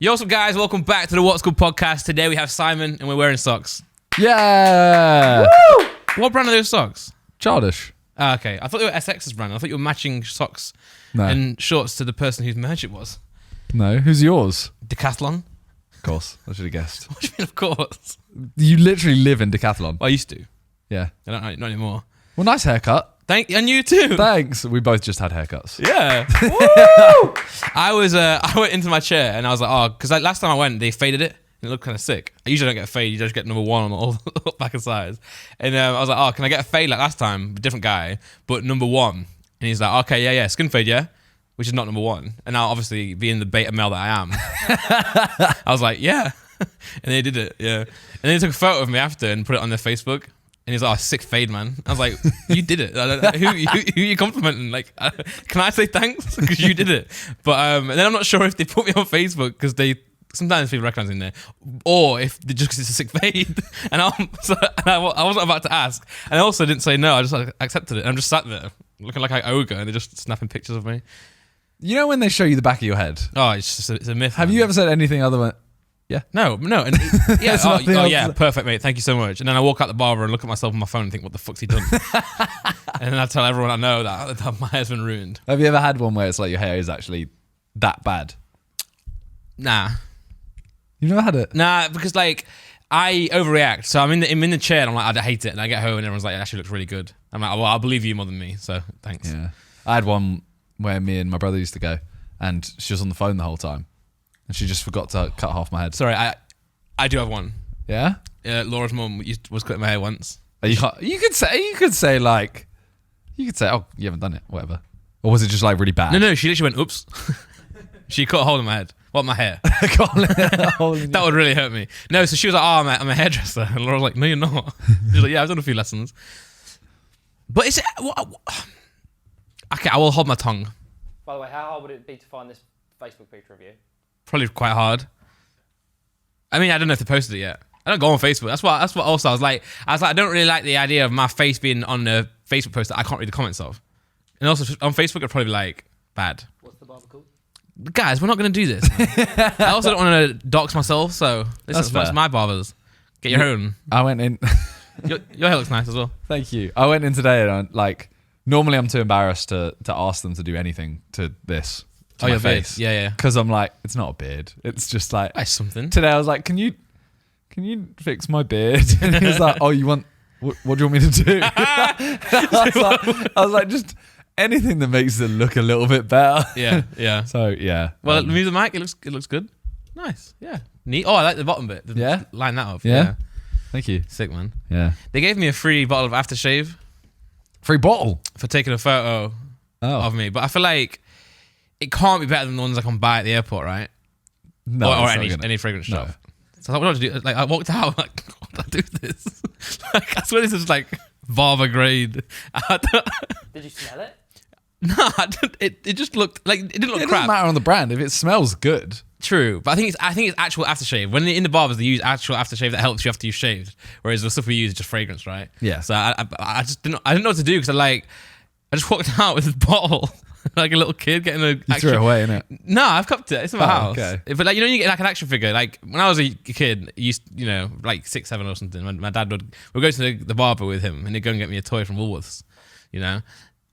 Yo, what's up, guys? Welcome back to the What's Good podcast. Today we have Simon and we're wearing socks. Yeah. Woo! What brand are those socks? Childish. Okay. I thought they were SX's brand. I thought you were matching socks No. and shorts to the person whose merch it was. No. Who's yours? Decathlon? Of course. I should have guessed. What do you mean, of course? You literally live in Decathlon. Well, I used to. Yeah. I don't, not anymore. Well, nice haircut. And you too. Thanks. We both just had haircuts. Yeah. Woo! I went into my chair and I was like, oh, because last time I went, they faded it. And it looked kind of sick. I usually don't get a fade. You just get number one on all back and sides. And I was like, oh, can I get a fade like last time? Different guy, but number one. And he's like, okay, yeah, skin fade, yeah. Which is not number one. And now, obviously, being the beta male that I am, I was like, yeah. And they did it, yeah. And then they took a photo of me after and put it on their Facebook. And he's like, oh, sick fade, man. I was like, you did it. Who are you complimenting? Like, can I say thanks? Because you did it. But and then I'm not sure if they put me on Facebook because sometimes people recognize me in there, or if just because it's a sick fade. And I wasn't about to ask. And I also didn't say no. I just accepted it. And I'm just sat there looking like I ogre and they're just snapping pictures of me. You know when they show you the back of your head? Oh, it's a myth. Have you ever said anything other than, yeah? No. And, yeah, yeah, perfect, mate. Thank you so much. And then I walk out the barber and look at myself on my phone and think, what the fuck's he done? And then I tell everyone I know that my hair's been ruined. Have you ever had one where it's like your hair is actually that bad? Nah. You've never had it? Nah, because like I overreact. So I'm in the chair and I'm like, I hate it. And I get home and everyone's like, it actually looks really good. I'm like, well, I'll believe you more than me. So thanks. Yeah. I had one where me and my brother used to go and she was on the phone the whole time. And she just forgot to cut half my head. Sorry, I do have one. Yeah? Laura's mum was cutting my hair once. You could say, oh, you haven't done it, whatever. Or was it just like really bad? No, she literally went, oops. She cut a hole in my head. What, my hair? That would really hurt me. No, so she was like, oh, I'm a hairdresser. And Laura was like, no, you're not. She was like, yeah, I've done a few lessons. But is it... Okay, I will hold my tongue. By the way, how hard would it be to find this Facebook picture of you? Probably quite hard. I mean, I don't know if they posted it yet. I don't go on Facebook. That's what also I was like, I don't really like the idea of my face being on a Facebook post that I can't read the comments of. And also on Facebook, it'd probably be like, bad. What's the barber called? Guys, we're not going to do this. I also don't want to dox myself, so this is my barbers. Get your own. I went in. Your hair looks nice as well. Thank you. I went in today and normally I'm too embarrassed to ask them to do anything to this. To my your face. beard. Yeah. Because I'm like, it's not a beard. It's just like... That's something. Today I was like, can you fix my beard? And he was like, oh, you want... What do you want me to do? I was like, just anything that makes it look a little bit better. Yeah. So, yeah. Well, move the mic. It looks good. Nice. Yeah. Neat. Oh, I like the bottom bit. Yeah? Line that up. Yeah? Thank you. Sick, man. Yeah. They gave me a free bottle of aftershave. Free bottle? For taking a photo of me. But I feel like it can't be better than the ones I can buy at the airport, right? No. Or any fragrance shop. No. So I thought, what do I do? Like, I walked out, like, what do I do with this? Like, I swear this is like barber grade. Did you smell it? No, it just looked like, it didn't look crap. It doesn't matter on the brand if it smells good. True, but I think it's actual aftershave. When in the barbers, they use actual aftershave that helps you after you've shaved, whereas the stuff we use is just fragrance, right? Yeah. So I just didn't know what to do because I just walked out with this bottle like a little kid getting a. You threw it away, innit? No, I've kept it. It's in my house. Okay. But like, you know, you get like an action figure. Like when I was a kid, like 6, 7 or something. My dad would go to the barber with him, and he'd go and get me a toy from Woolworths,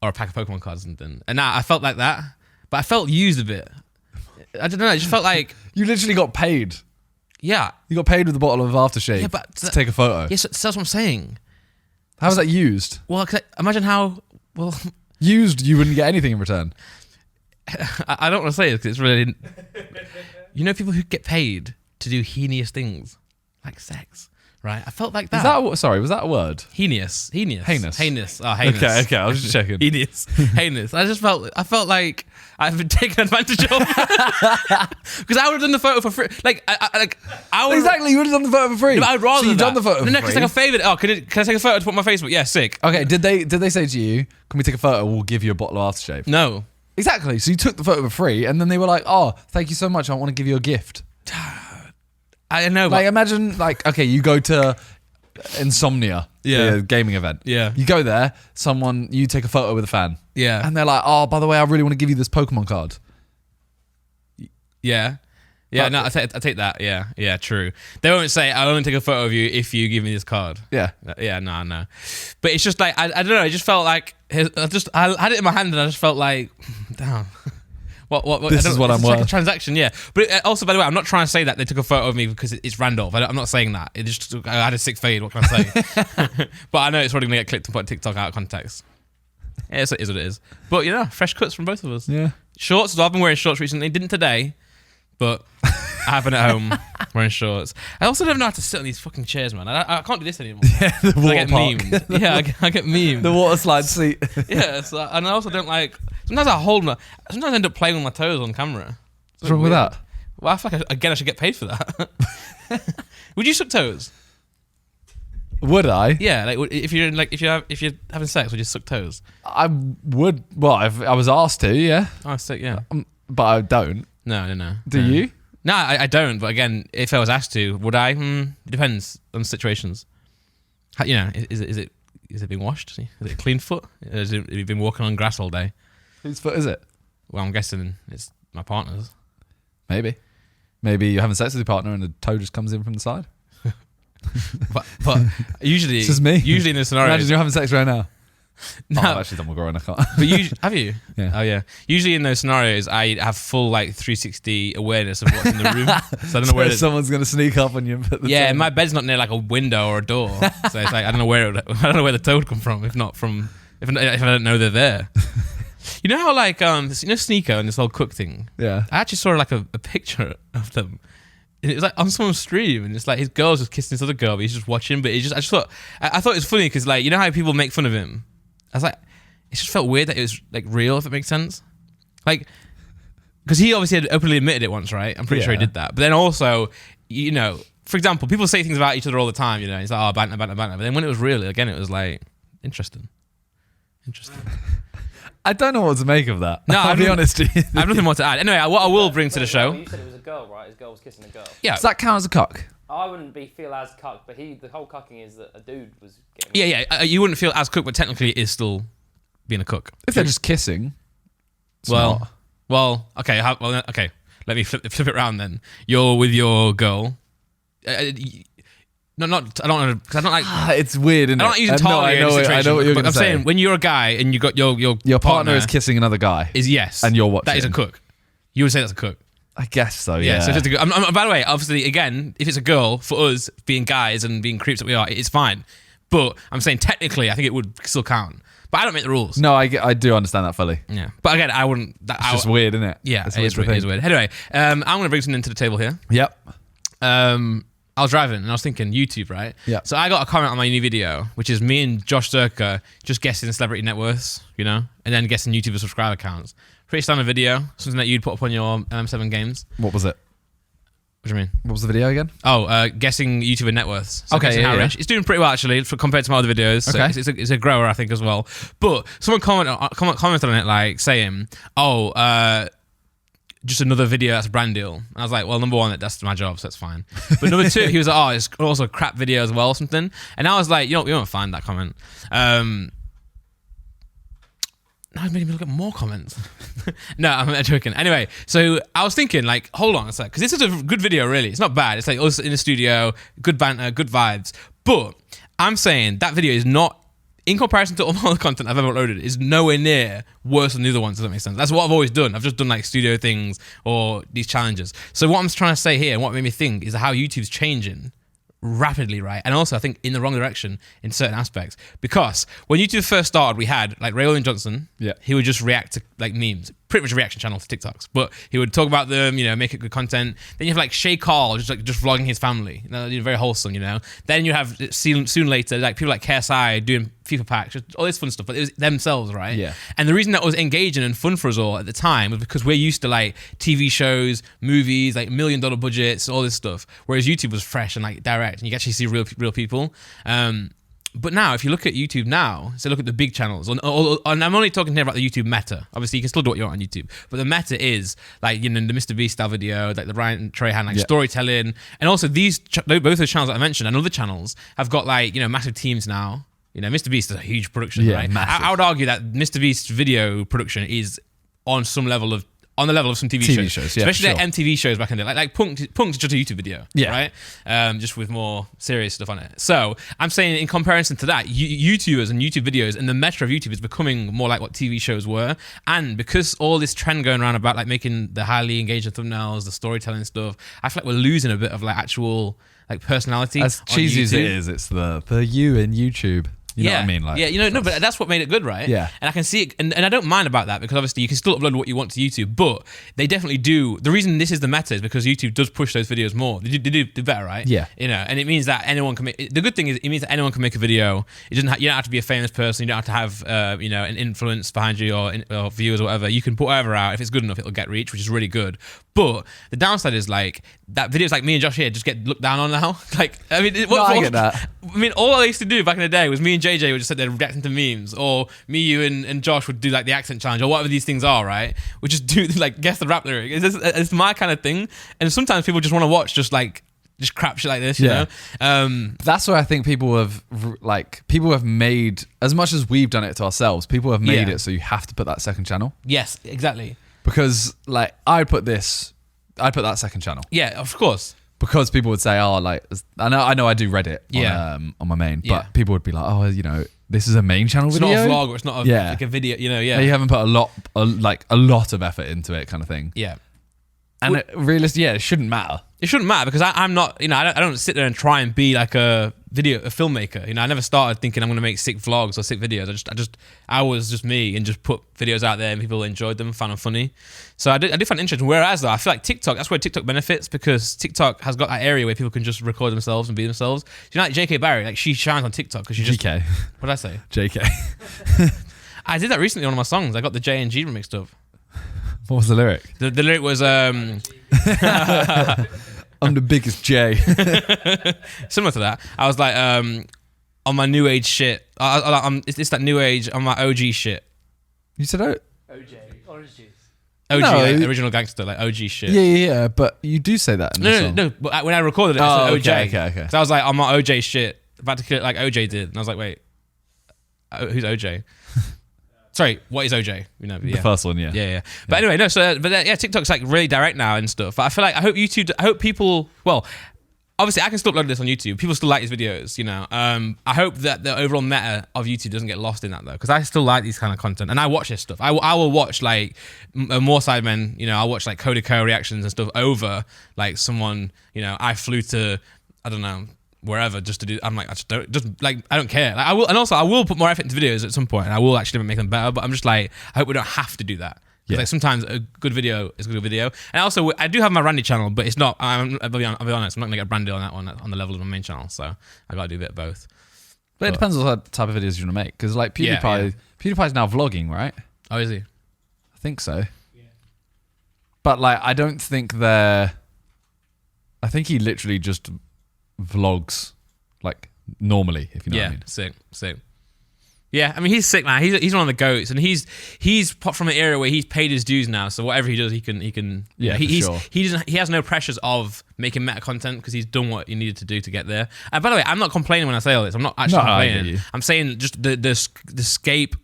or a pack of Pokemon cards or something. And now I felt like that, but I felt used a bit. I don't know. It just felt like you literally got paid. Yeah, you got paid with a bottle of aftershave. Yeah, but to take a photo. Yes, that's what I'm saying. How was that used? Well, imagine how used. You wouldn't get anything in return. I don't want to say it because it's really. People who get paid to do heinous things like sex, right? I felt like that. Was that a word? Heinous. Oh, heinous. Okay. I was just checking. Heinous. I felt like I've been taken advantage of because I would have done the photo for free. I would exactly. You would have done the photo for free. No, I'd rather. So you've done the photo. No, because like a favour. Oh, can I take a photo to put on my Facebook? Yeah, sick. Okay. Did they say to you, "Can we take a photo? We'll give you a bottle of aftershave"? No. Exactly. So you took the photo for free, and then they were like, "Oh, thank you so much. I want to give you a gift." I know. Like, imagine, okay, you go to Insomnia, the gaming event. Yeah. You go there, you take a photo with a fan. Yeah. And they're like, "Oh, by the way, I really want to give you this Pokemon card." Yeah. Yeah, no, I take that. Yeah, true. They won't say, I'll only take a photo of you if you give me this card. Yeah. Yeah, no. But it's just like, I don't know, it just felt like, I had it in my hand and I just felt like, damn. What This is what I'm like a worth. transaction, yeah. But also, by the way, I'm not trying to say that they took a photo of me because it's Randolph. I'm not saying that. It just, I had a sick fade, what can I say? But I know it's probably going to get clicked and put TikTok out of context. Yeah, it is what it is. But, fresh cuts from both of us. Yeah. Shorts, so I've been wearing shorts recently. Didn't today, but I've been at home wearing shorts. I also don't know how to sit on these fucking chairs, man. I can't do this anymore. Yeah, the water I get park. memed. Yeah, I get memed. The water slide seat. Yeah, and I also don't like... Sometimes I end up playing with my toes on camera. What's wrong with that? Well, I feel like, I should get paid for that. Would you suck toes? Would I? Yeah, like if you're having sex, would you suck toes? I would. Well, if I was asked to, yeah. Oh, sick, yeah. But I don't. No. Do you? No, I don't. But again, if I was asked to, would I? It depends on situations. Is it being washed? Is it a clean foot? Have you been walking on grass all day? Whose foot is it? Well, I'm guessing it's my partner's. Maybe you're having sex with your partner and the toe just comes in from the side. But usually, This is me. Usually in the scenario, Imagine you're having sex right now. no, Oh, I've actually done my groin. I can't. but have you? Yeah. Oh yeah. Usually in those scenarios, I have full 360 awareness of what's in the room, so I don't know where. Someone's gonna sneak up on you. And put the Yeah, toe- my bed's not near a window or a door, so it's I don't know where the toe would come from. If I don't know they're there. You know how Sneako and this whole cook thing. Yeah. I actually saw a picture of them. And it was on someone's stream, and it's his girl's just kissing this other girl, but he's just watching. But I thought it was funny because you know how people make fun of him. I was like, it just felt weird that it was real, if it makes sense. Because he obviously had openly admitted it once, right? I'm pretty sure he did that. But then also, for example, people say things about each other all the time. It's like, oh, banter. But then when it was real, again, it was interesting. I don't know what to make of that. No, I'll be honest. I have nothing more to add. Anyway, what I will bring to the show. You said it was a girl, right? His girl was kissing a girl. Yeah. Does that count as a cock? I wouldn't feel as cucked, but the whole cucking is that a dude was getting... Yeah. You wouldn't feel as cook, but technically it is still being a cook. If they're just kissing. it's not. Okay. Okay. Let me flip it around then. You're with your girl. I don't want to, because I don't like... It's weird, isn't it? I don't like using totally I know what you're but going to I'm say. saying when you're a guy and you got Your partner is kissing another guy. is yes. And you're watching. That is a cook. You would say that's a cook. I guess so, yeah. So if it's a girl, by the way, obviously, again, if it's a girl, for us being guys and being creeps that we are, it's fine. But I'm saying technically, I think it would still count. But I don't make the rules. No, I do understand that fully. Yeah. But again, I wouldn't. It's just weird, isn't it? Yeah, It's it is weird. Anyway, I'm going to bring something to the table here. Yep. I was driving and I was thinking YouTube, right? Yeah. So I got a comment on my new video, which is me and Josh Zerka just guessing celebrity net worths, and then guessing YouTuber subscriber counts. Pretty standard video, something that you'd put up on your M7 games. What was it? What do you mean? What was the video again? Oh, guessing YouTuber net worths. So Okay, guessing how yeah. rich. It's doing pretty well actually compared to my other videos. So Okay. it's a grower, I think, as well. But someone commented on it saying, just another video that's a brand deal. And I was like, well, number one, that's my job, so that's fine. But number two, he was like, oh, it's also a crap video as well or something. And I was like, you won't find that comment. Now he's making me look at more comments. No, I'm joking. Anyway, so I was thinking, hold on a sec, because this is a good video, really. It's not bad. It's us in the studio, good banter, good vibes. But I'm saying that video is not, in comparison to all the content I've ever uploaded, is nowhere near worse than the other ones, does that make sense? That's what I've always done. I've just done studio things or these challenges. So what I'm trying to say here, and what made me think, is how YouTube's changing rapidly, right? And also I think in the wrong direction in certain aspects, because when YouTube first started, we had Ray Olin Johnson. Yeah, he would just react to memes, pretty much a reaction channel to TikToks, but he would talk about them, make it good content. Then you have Shay Carl just vlogging his family, very wholesome, Then you have soon later people like KSI doing FIFA packs, just all this fun stuff, but it was themselves, right? Yeah. And the reason that was engaging and fun for us all at the time was because we're used to TV shows, movies, $1 million budgets, all this stuff, whereas YouTube was fresh and direct, and you can actually see real people. But now, if you look at YouTube now, so look at the big channels, and I'm only talking here about the YouTube meta. Obviously, you can still do what you want on YouTube, but the meta is the Mr. Beast style video, the Ryan Trahan, storytelling, and also both those channels that I mentioned and other channels have got massive teams now. Mr. Beast is a huge production, right? Massive. I would argue that Mr. Beast's video production is on some level of on the level of some TV shows. Yeah, especially sure. like MTV shows back in the day. Like Punk's just a YouTube video, Yeah. right? Just with more serious stuff on it. So I'm saying in comparison to that, YouTubers and YouTube videos and the meta of YouTube is becoming more like what TV shows were. And because all this trend going around about like making the highly engaging thumbnails, the storytelling stuff, I feel like we're losing a bit of like actual like personality. As on cheesy as it YouTube. is, it's the you in YouTube. You know what I mean? Like, yeah, no, but that's what made it good, right? Yeah. And I can see it, and I don't mind about that because obviously you can still upload what you want to YouTube, but they definitely do. The reason this is the meta is because YouTube does push those videos more. They do better, right? Yeah. You know, and it means that anyone can make. The good thing is it means that anyone can make a video. It doesn't. You don't have to be a famous person. You don't have to have, an influence behind you or viewers or whatever. You can put whatever out. If it's good enough, it'll get reach, which is really good. But the downside is like that videos like me and Josh here just get looked down on now. Like, I mean, I get that. I mean, all I used to do back in the day was me and JJ would just sit there reacting to memes, or me, you, and Josh would do like the accent challenge or whatever these things are, right? We just do like guess the rap lyric. It's my kind of thing, and sometimes people just want to watch just crap shit like this, you know. That's why I think people have made, as much as we've done it to ourselves, people have made it so you have to put that second channel. Yes, exactly. Because like I'd put that second channel. Yeah, of course. Because people would say, oh, like, I know I do Reddit on my main, Yeah. but people would be like, oh, this is a main channel video. It's not a vlog, or it's not like a video, yeah. You haven't put a lot of effort into it, kind of thing. Yeah. And it shouldn't matter. It shouldn't matter because I'm not, I don't sit there and try and be like a filmmaker. I never started thinking I'm going to make sick vlogs or sick videos. I was just me and just put videos out there and people enjoyed them, found them funny. So I did find it interesting. Whereas though, I feel like TikTok, that's where TikTok benefits because TikTok has got that area where people can just record themselves and be themselves. Like JK Barry, like she shines on TikTok because she just. JK. What did I say? JK. I did that recently on one of my songs. I got the J and G remixed up. What was the lyric? The lyric was I'm the biggest J. similar to that. I was like, on my new age shit. It's that new age on my OG shit. You said OJ, Orange juice. OG, No, like, original gangster, like OG shit. Yeah, but you do say that in the song. No. But when I recorded it, I said OJ. Okay. So I was like, on my OJ shit, about to kill it like OJ did, and I was like, wait, who's OJ? Sorry, what is OJ? The first one, yeah. Yeah. But anyway, no. So, TikTok's like really direct now and stuff. But I feel like I hope people. Well, obviously, I can still upload this on YouTube. People still like these videos, I hope that the overall meta of YouTube doesn't get lost in that though, because I still like these kind of content and I watch this stuff. I will watch like more Sidemen. I'll watch like Cody Co reactions and stuff over like someone. I flew to, I don't know, wherever just to do. I'm like, I don't care. Like, I will put more effort into videos at some point and I will actually make them better, but I'm just like, I hope we don't have to do that. Because like sometimes a good video is a good video. And also, I do have my Randy channel, but it's not, I'll be honest, I'm not going to get branded on that one on the level of my main channel. So I got to do a bit of both. But it depends on what type of videos you want to make. Because like PewDiePie's now vlogging, right? Oh, is he? I think so. Yeah. But like, I don't think I think he literally just vlogs like normally, if you know what I mean. Sick. Yeah, I mean he's sick, man. He's one of the goats, and he's popped from an era where he's paid his dues now. So whatever he does, he can. Yeah, sure. He has no pressures of making meta content because he's done what he needed to do to get there. And by the way, I'm not complaining when I say all this. I'm not actually complaining. I'm saying just the scope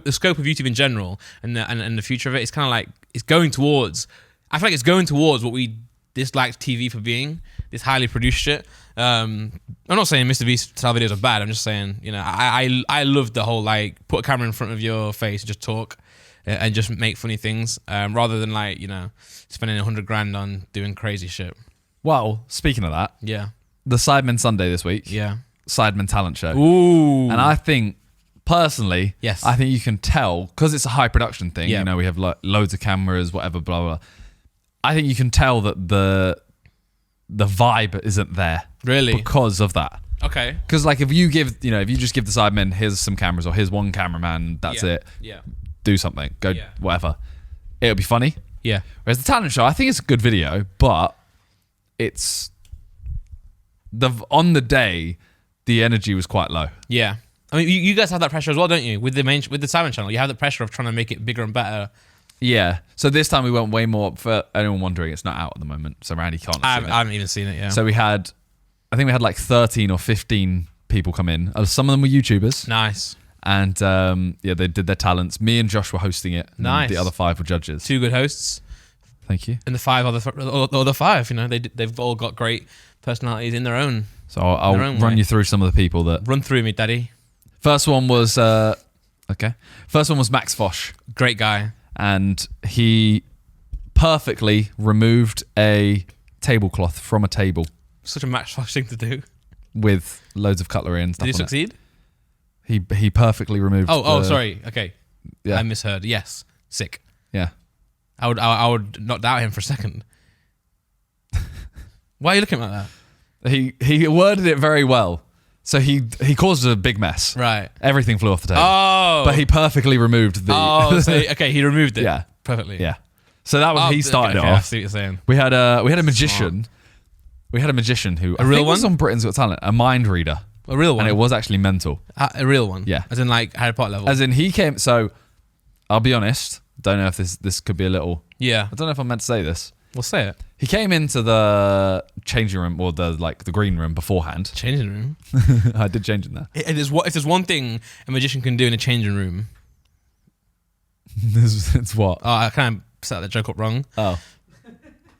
of YouTube in general and the future of it. It's kind of like it's going towards. I feel like it's going towards what we disliked TV for being, this highly produced shit. I'm not saying Mr. Beast style videos are bad. I'm just saying, I love the whole like put a camera in front of your face and just talk and just make funny things rather than like spending $100,000 on doing crazy shit. Well, speaking of that, the Sidemen Sunday this week, Sidemen talent show. Ooh, and I think personally, yes, I think you can tell because it's a high production thing. We have like loads of cameras, whatever, blah blah. I think you can tell that the vibe isn't there. Really? Because of that. Okay. Because like if you just give the Sidemen, here's some cameras or here's one cameraman, that's it. Yeah. Do something. Go whatever. It'll be funny. Yeah. Whereas the talent show, I think it's a good video, but it's on the day, the energy was quite low. Yeah. I mean, you guys have that pressure as well, don't you? With the Sidemen channel, you have the pressure of trying to make it bigger and better. Yeah. So this time we went way more. For anyone wondering, it's not out at the moment, so Randy can't. I haven't even seen it. Yeah. So I think we had like 13 or 15 people come in. Some of them were YouTubers. Nice. And they did their talents. Me and Josh were hosting it. And nice. The other 5 were judges. 2 good hosts. Thank you. And the other five, they've all got great personalities in their own. So I'll run you through some of the people that... Run through me, daddy. First one was... okay. First one was Max Fosh. Great guy. And he perfectly removed a tablecloth from a table. Such a Max Fosh thing to do. With loads of cutlery and stuff. Did he succeed? He perfectly removed. Sorry. Okay. Yeah. I misheard. Yes. Sick. Yeah. I would not doubt him for a second. Why are you looking like that? He worded it very well. So he caused a big mess. Right. Everything flew off the table. Oh. But he perfectly removed the... Oh, so, okay, he removed it. Yeah. Perfectly. Yeah. So that was... he started it I off. see what you're saying. We had a magician. Smart. We had a magician who... A real one? was on Britain's Got Talent. A mind reader. A real one? And it was actually mental. A real one? Yeah. As in like Harry Potter level? As in he came... So, I'll be honest. Don't know if this could be a little... Yeah. I don't know if I'm meant to say this. We'll say it. He came into the changing room or the green room beforehand. Changing room? I did change in there. If there's one thing a magician can do in a changing room... It's what? Oh, I kind of set that joke up wrong. Oh.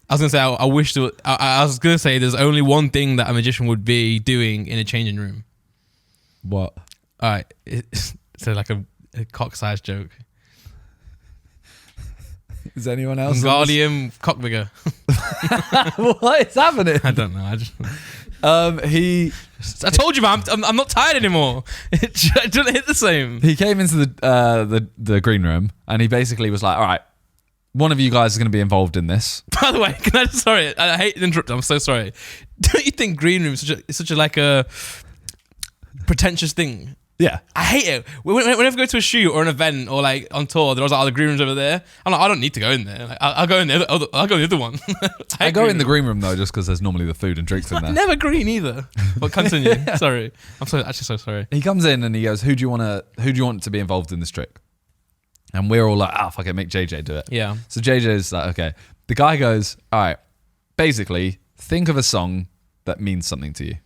I was going to say, I wish to... I was going to say there's only one thing that a magician would be doing in a changing room. What? All right. So like a cock-sized joke. Is anyone else? Guardian cockbigger. What is happening? I don't know. I told you, man. I'm not tired anymore. It doesn't hit the same. He came into the green room and he basically was like, all right, one of you guys is going to be involved in this. By the way, sorry, I hate to interrupt. I'm so sorry. Don't you think green room is such a pretentious thing? Yeah. I hate it. Whenever I go to a shoot or an event or like on tour, there's like, the green room's over there. I'm like, I don't need to go in there. Like, I'll go in the other one. I go in the green room though, just because there's normally the food and drinks in there. Never green either. But continue. Sorry, I'm actually so sorry. He comes in and he goes, "Who do you want to be involved in this trick?" And we're all like, fuck it, make JJ do it. Yeah. So JJ's like, okay. The guy goes, all right, basically, think of a song that means something to you.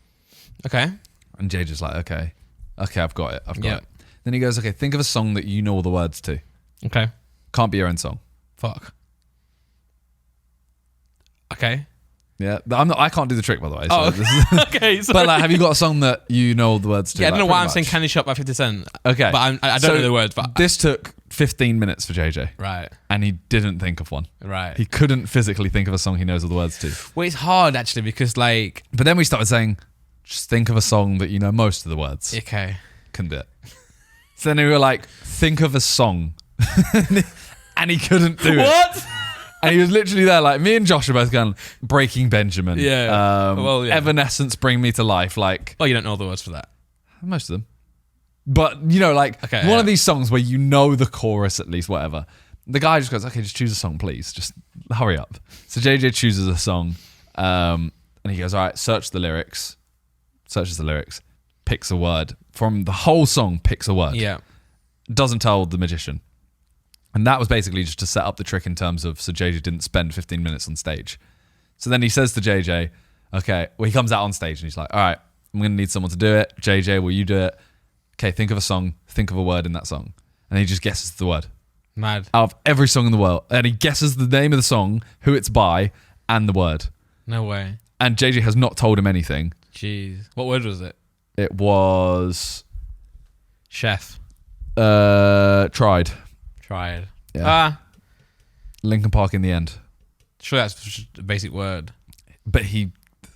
Okay. And JJ's like, okay, I've got it. It. Then he goes, okay, think of a song that you know all the words to. Okay. Can't be your own song. Fuck. Okay. Yeah, I can't do the trick, by the way. So okay. Sorry. But like, have you got a song that you know all the words to? Yeah, I don't know why I'm saying much? Candy Shop by 50 Cent. Okay. But I don't know the words. But this took 15 minutes for JJ. Right. And he didn't think of one. Right. He couldn't physically think of a song he knows all the words to. Well, it's hard actually because like... But then we started saying, just think of a song that you know most of the words. Okay. Couldn't do it. So then we were like, think of a song. And he couldn't do it. What? And he was literally there, like, me and Josh are both going, Breaking Benjamin. Yeah. Yeah. Evanescence, Bring Me to Life. Like, Well, you don't know the words for that. most of them. But, like, one of these songs where you know the chorus at least, whatever. The guy just goes, okay, just choose a song, please. Just hurry up. So JJ chooses a song. And he goes, all right, search the lyrics. Searches the lyrics. Picks a word. From the whole song, picks a word. Yeah. Doesn't tell the magician. And that was basically just to set up the trick in terms of so JJ didn't spend 15 minutes on stage. So then he says to JJ, okay, well, he comes out on stage and he's like, all right, I'm going to need someone to do it. JJ, will you do it? Okay, think of a song, think of a word in that song. And he just guesses the word. Mad. Out of every song in the world. And he guesses the name of the song, who it's by, and the word. No way. And JJ has not told him anything. Jeez. What word was it? It was... Chef. Tried. Tried. Yeah. Linkin Park in the end. Sure, that's just a basic word. But he...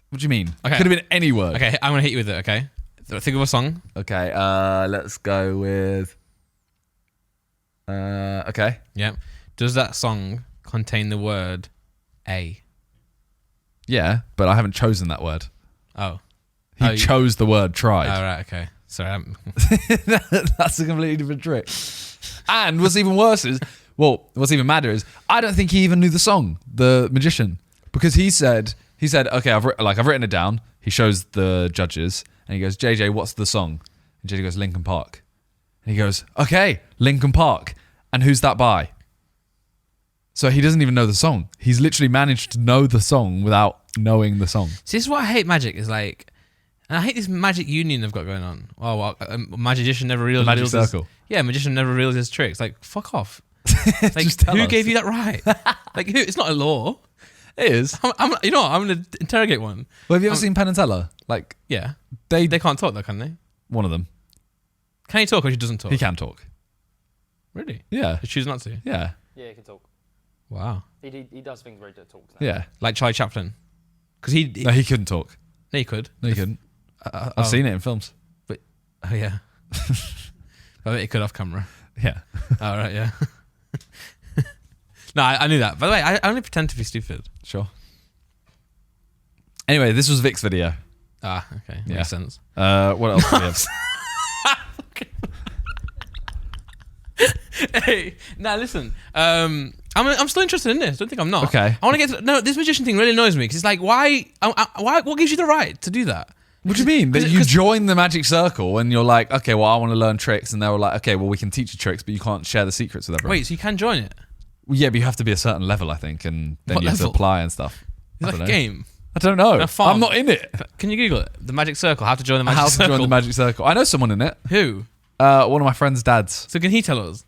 What do you mean? Okay. Could have been any word. Okay, I'm going to hit you with it, okay? Think of a song. Okay, let's go with... okay. Yeah. Does that song contain the word A? Yeah, but I haven't chosen that word. Oh. He chose the word tried. Oh, right, okay. Sorry. That's a completely different trick. And what's even worse is... Well, what's even madder is I don't think he even knew the song, the magician. Because he said, okay, I've written it down. He shows the judges and he goes, JJ, what's the song? And JJ goes, Linkin Park. And he goes, okay, Linkin Park. And who's that by? So he doesn't even know the song. He's literally managed to know the song without knowing the song. See, this is what I hate magic is like, and I hate this magic union they've got going on. Oh, well, a magician never realizes. Magic circle. Yeah, magician never realizes his tricks. Like, fuck off. Like, Just tell who us. gave you that right? Like, who? It's not a law. It is. You know what? I'm going to interrogate one. Well, have you ever seen Penn and Teller? Like, Yeah. they They can't talk though, can they? one of them. Can he talk or he doesn't talk? He can talk. Really? Yeah. He chooses not to? Yeah. Yeah, he can talk. Wow. He does things where he talks now. Yeah. Like Charlie Chaplin. Because he No, he couldn't talk. no, he could. No, he couldn't. Oh. I've seen it in films. Oh, yeah. I bet he could off camera. Yeah. Oh, right, yeah. No, I knew that. By the way, I only pretend to be stupid. Sure. Anyway, this was Vic's video. Ah, okay. Yeah. Makes sense. What else do we have? Hey, now listen. I'm still interested in this. Don't think I'm not. Okay. I want to get to... No, this magician thing really annoys me because it's like, why? What gives you the right to do that? What do you mean? That 'Cause- you 'cause- join the magic circle and you're like, okay, well, I want to learn tricks. And they were like, okay, well, we can teach you tricks, but you can't share the secrets with everyone. Wait, so you can join it? Well, yeah, but you have to be a certain level, I think. And then What you have to level? apply and stuff. It's I like don't a know. game. I don't know. A farm. I'm not in it. Can you Google it? The Magic Circle. How to join the Magic How to Circle. join the magic circle. I know someone in it. Who? One of my friend's dads. So can he tell us?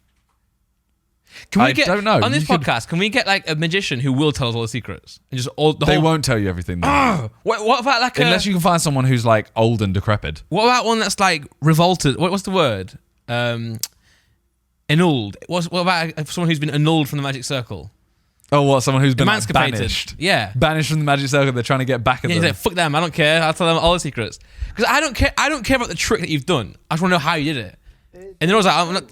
Can we I get don't know. on this You could- podcast? Can we get like a magician who will tell us all the secrets and just all the They whole? won't tell you everything. Though. Oh, what about like Unless you can find someone who's like old and decrepit. What about one that's like revolted? What's the word? Annulled. What about someone who's been annulled from the Magic Circle? Oh, what? Someone who's been like, Emancipated. banished. Yeah. Banished from the magic circle. They're trying to get back at Yeah, he's them. like, fuck them. I don't care. I'll tell them all the secrets because I don't care. I don't care about the trick that you've done. I just want to know how you did it. And then I was like, I'm not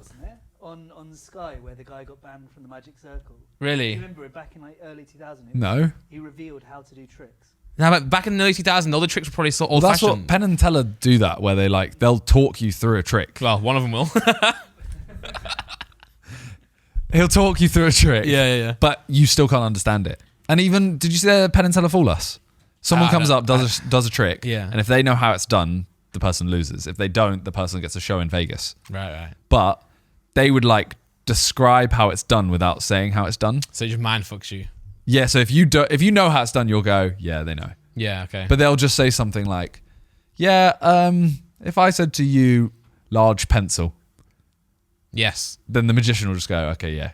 Wasn't it? On Sky, where the guy got banned from the Magic Circle. You really. remember it back in like early 2000? No. He revealed how to do tricks. Now, but back in the early 2000s, all the tricks were probably so Well, old that's fashioned. what Penn and Teller do. That where they'll talk you through a trick. Well, one of them will. He'll talk you through a trick. yeah. But you still can't understand it. And even, did you see Penn and Teller Fool Us? Someone comes no, up, does a trick. Yeah. And if they know how it's done, the person loses. If they don't, the person gets a show in Vegas. Right. But they would like describe how it's done without saying how it's done. So it just mind fucks you. Yeah. So if you know how it's done, you'll go, yeah, they know. Yeah. Okay. But they'll just say something like, yeah, if I said to you, large pencil, yes. then the magician will just go, okay, yeah,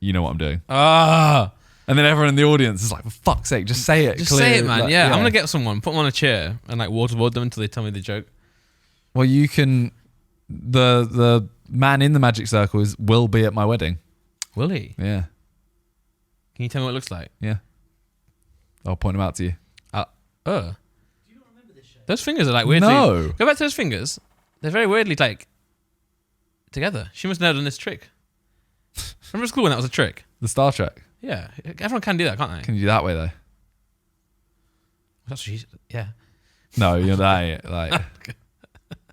you know what I'm doing. Ah. And then everyone in the audience is like, for fuck's sake, just say it. Just clear, say it, man. like, Yeah. I'm gonna get someone, put them on a chair, and like waterboard them until they tell me the joke. Well, you can. The man in the magic circle will be at my wedding. Will he? Yeah, Can you tell me what it looks like? yeah. I'll point him out to you. Do you not remember this show? Those fingers are like weirdly. No. Go back to those fingers. They're very weirdly like together. She must have done this trick. Remember school when that was a trick? The Star Trek. Yeah. Everyone can do that, can't they? Can you do that way though? That's what she. Yeah. No, you're that like.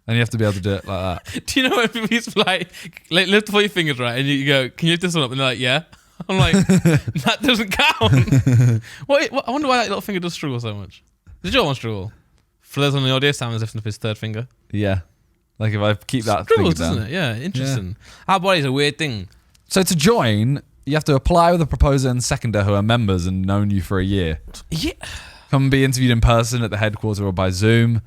And you have to be able to do it like that. Do you know when people used to like lift all your fingers right, and you go, "Can you lift this one up?" And they're like, "Yeah." I'm like, that doesn't count. What? I wonder why that little finger does struggle so much. Did your one struggle? For those on the audio, Sam is lifting up his third finger. Yeah. Like if I keep that Struggles, finger down. doesn't it? Yeah, interesting. Our body's a weird thing. So to join, you have to apply with a proposer and seconder who are members and known you for a year. Yeah. Come and be interviewed in person at the headquarters or by Zoom.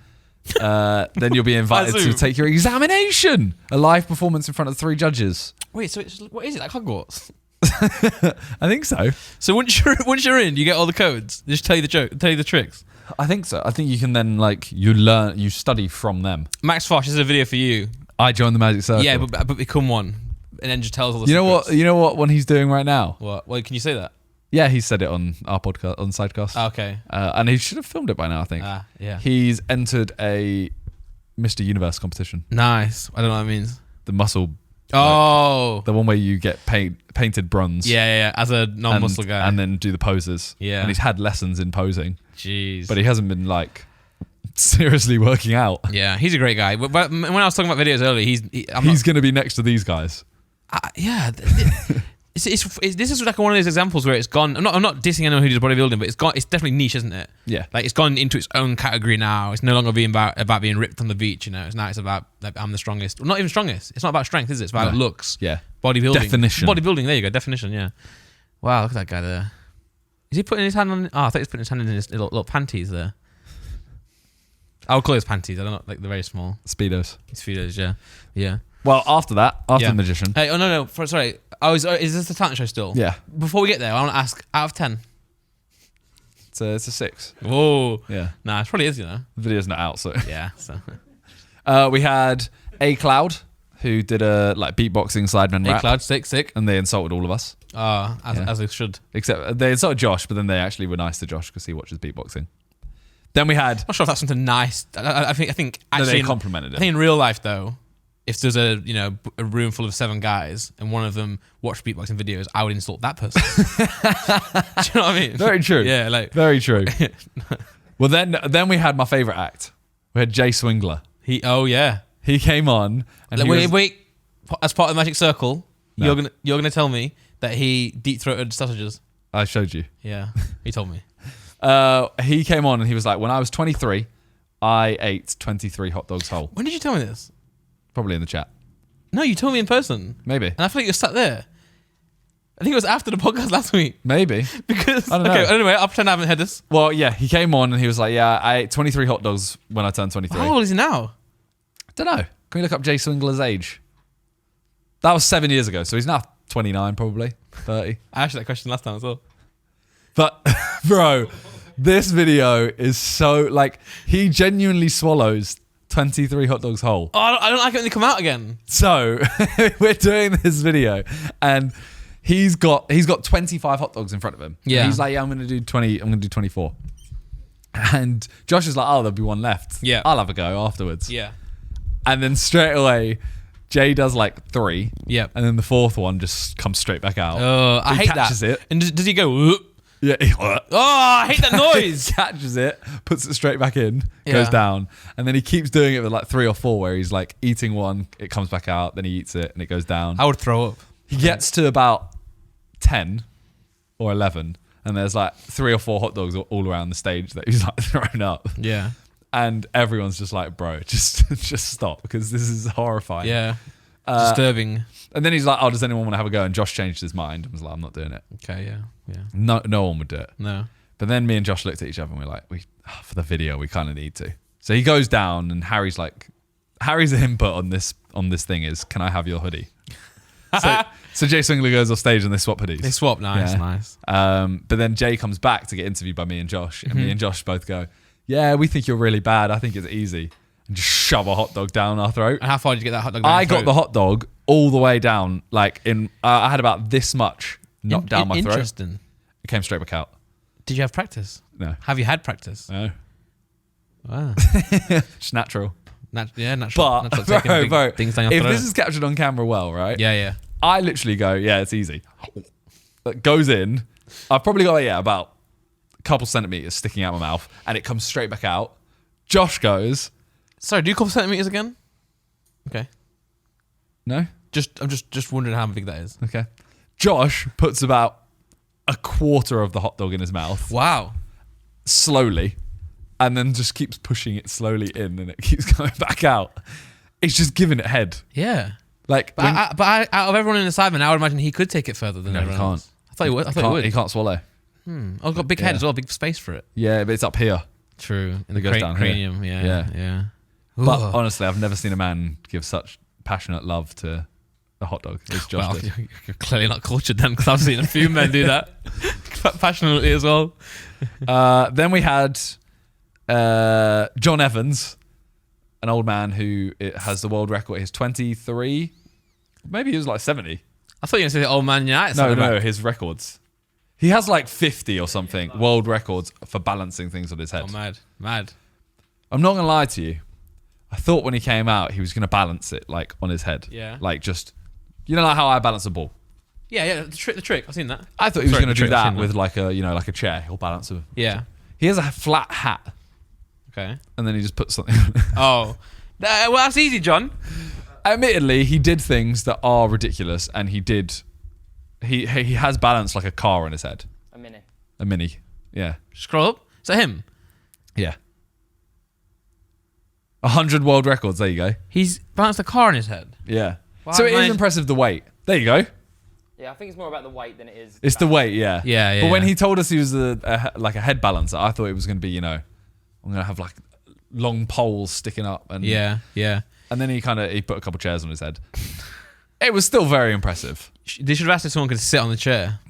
Then you'll be invited to Zoom. take your examination. A live performance in front of 3 judges. Wait, so what is it, like Hogwarts? I think so. So once you're in, you get all the codes. They just tell you the joke, tell you the tricks. I think so. I think you can then you study from them. Max Fosh, this is a video for you. I joined the Magic Circle. Yeah, but become one, and then just tells all the you know secrets. what one he's doing right now? What? Well, can you say that? Yeah, he said it on our podcast on Sidecast. Oh, okay. And he should have filmed it by now, I think. Yeah. He's entered a Mr. Universe competition. Nice. I don't know what that means. The muscle, Oh. the one where you get painted bronze. Yeah. As a non-muscle guy. And then do the poses. Yeah. And he's had lessons in posing, Jeez. but he hasn't been like seriously working out. Yeah, he's a great guy. But when I was talking about videos earlier, he's going to be next to these guys. yeah. This is like one of those examples where it's gone. I'm not dissing anyone who does bodybuilding, but it's gone. It's definitely niche, isn't it? Yeah. Like it's gone into its own category now. It's no longer being about being ripped on the beach. You know, it's about like, I'm the strongest. Well, not even strongest. It's not about strength, is it? It's about No. looks. Yeah. Bodybuilding. Definition. Bodybuilding. There you go. Definition. Yeah. Wow. Look at that guy there. Is he putting his hand on? Oh, I thought he was putting his hand in his little panties there. I would call his panties. I don't know, like they're very small. Speedos. His feelers. Yeah. Well, after the Yeah. magician. Hey, oh no, sorry. Oh, is this the talent show still? Yeah. Before we get there, I want to ask, out of 10. It's a 6. Whoa. Yeah. Nah, it probably is, you know. The video's not out, so. Yeah. So. We had A Cloud, who did a like beatboxing Sidemen rap. A Cloud, sick. And they insulted all of us. As they should. Except they insulted Josh, but then they actually were nice to Josh because he watches beatboxing. Then we had. I'm not sure if that's something nice. I think actually. No, they complimented I it. think in real life though, if there's a room full of 7 guys and one of them watched beatboxing videos, I would insult that person. Do you know what I mean? Very true. Yeah, like Very true. Well, then we had my favorite act. We had Jay Swingler. He came on and wait. As part of the Magic Circle, No. you're gonna tell me that he deep throated sausages. I showed you. Yeah, he told me. He came on and he was like, when I was 23, I ate 23 hot dogs whole. When did you tell me this? Probably in the chat. No, you told me in person. Maybe. And I feel like you were sat there. I think it was after the podcast last week. Maybe. Because I don't know. Anyway, I'll pretend I haven't heard this. Well, yeah, he came on and he was like, yeah, I ate 23 hot dogs when I turned 23. How old is he now? Don't know. Can we look up Jay Swingler's age? That was 7 years ago, so he's now 29 probably, 30. I asked you that question last time as well. But, bro, this video is so, like, he genuinely swallows 23 hot dogs whole. Oh, I don't like it when they come out again. So, we're doing this video, and he's got 25 hot dogs in front of him. Yeah. And he's like, yeah, I'm going to do 20, I'm going to do 24. And Josh is like, oh, there'll be one left. Yeah. I'll have a go afterwards. Yeah. And then straight away, Jay does like 3. Yep. And then the 4th one just comes straight back out. Oh, I He hate that. catches it. And does he go? Whoop? Yeah. Oh, I hate that noise. He catches it, puts it straight back in, Yeah. goes down. And then he keeps doing it with like 3 or 4 where he's like eating one, it comes back out, then he eats it and it goes down. I would throw up. He gets to about 10 or 11 and there's like 3 or 4 hot dogs all around the stage that he's like thrown up. Yeah. And everyone's just like, bro, just stop because this is horrifying. Yeah. Disturbing. And then he's like, oh, does anyone want to have a go? And Josh changed his mind and was like, I'm not doing it. Okay, yeah. No one would do it. No. But then me and Josh looked at each other and we're like, for the video, we kind of need to. So he goes down and Harry's input on this thing is, can I have your hoodie? So Jay Swingler goes off stage and they swap hoodies. They swap, nice. But then Jay comes back to get interviewed by me and Josh. And me and Josh both go, yeah, we think you're really bad. I think it's easy. And just shove a hot dog down our throat. And how far did you get that hot dog down I your got throat? the hot dog all the way down, like I had about this much knocked down my throat. Interesting. It came straight back out. Did you have practice? No. Have you had practice? No. Wow. Just natural. Natural. But, natural taking bro, big things down your if throat. this is captured on camera well, right? Yeah. I literally go, yeah, it's easy. It goes in. I've probably got, about a couple centimeters sticking out my mouth, and it comes straight back out. Josh goes, Sorry, do you couple centimeters again? Okay. no? I'm just wondering how big that is. Okay. Josh puts about a quarter of the hot dog in his mouth, Wow. slowly, and then just keeps pushing it slowly in, and it keeps going back out. It's just giving it head. Yeah. Like, But, out of everyone in the Sidemen, I would imagine he could take it further than No, he everyone else. can't. I thought he would. I thought he would. he can't swallow. Oh, he's got a big head Yeah. as well, big space for it. Yeah, but it's up here. True. In the goes down here. cranium. Yeah. But Ugh. honestly, I've never seen a man give such passionate love to a hot dog as Josh Well, did. you're clearly not cultured then, because I've seen a few men do that passionately as well. Then we had John Evans, an old man who has the world record. He's 23. Maybe he was like 70. I thought you were going to say the old man United. No, his records. He has like 50 or something world records for balancing things on his head. Oh, mad. I'm not going to lie to you. I thought when he came out, he was going to balance it like on his head. Yeah. Like just, like how I balance a ball. Yeah, the trick. I've seen that. I thought he was Sorry, going to the do trick, I've that seen with like a, like a chair. He'll balance it. Yeah. He has a flat hat Okay. and then he just puts something on it. Oh. Well, that's easy, John. Admittedly, he did things that are ridiculous, and he has balanced like a car on his head. A mini. Yeah. Scroll up. Is that him? Yeah. 100 world records. There you go. He's balanced a car on his head. Yeah. Wow, So it is mine- impressive the weight. There you go. Yeah, I think it's more about the weight than it is. It's the weight, yeah. Yeah. But when he told us he was like a head balancer, I thought it was going to be, I'm going to have like long poles sticking up. And Yeah. And then he put a couple chairs on his head. It was still very impressive. They should have asked if someone could sit on the chair.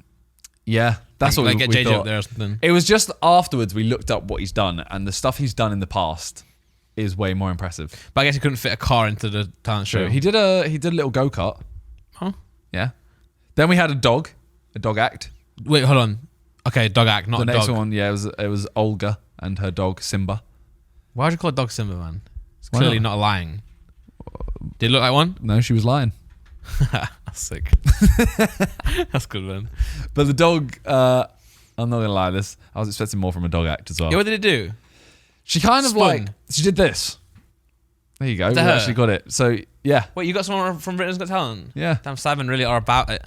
Yeah, that's what like we get JJ thought. up there or something. It was just afterwards we looked up what he's done, and the stuff he's done in the past is way more impressive. But I guess he couldn't fit a car into the talent show. He did a little go-kart. Huh? Yeah. Then we had a dog act. Wait, hold on. Okay, dog act, not The a next dog. one, yeah, it was Olga and her dog Simba. Why would you call a dog Simba, man? It's Why clearly not? not lying. Did it look like one? No, she was lying. That's sick. That's good, man. But the dog, I'm not gonna lie, I was expecting more from a dog act as well. Yeah, what did it do? She kind of Spun. she did this. There you go. We her? actually got it. So yeah, Wait, you got someone from Britain's Got Talent? yeah. Damn, Sidemen really are about it.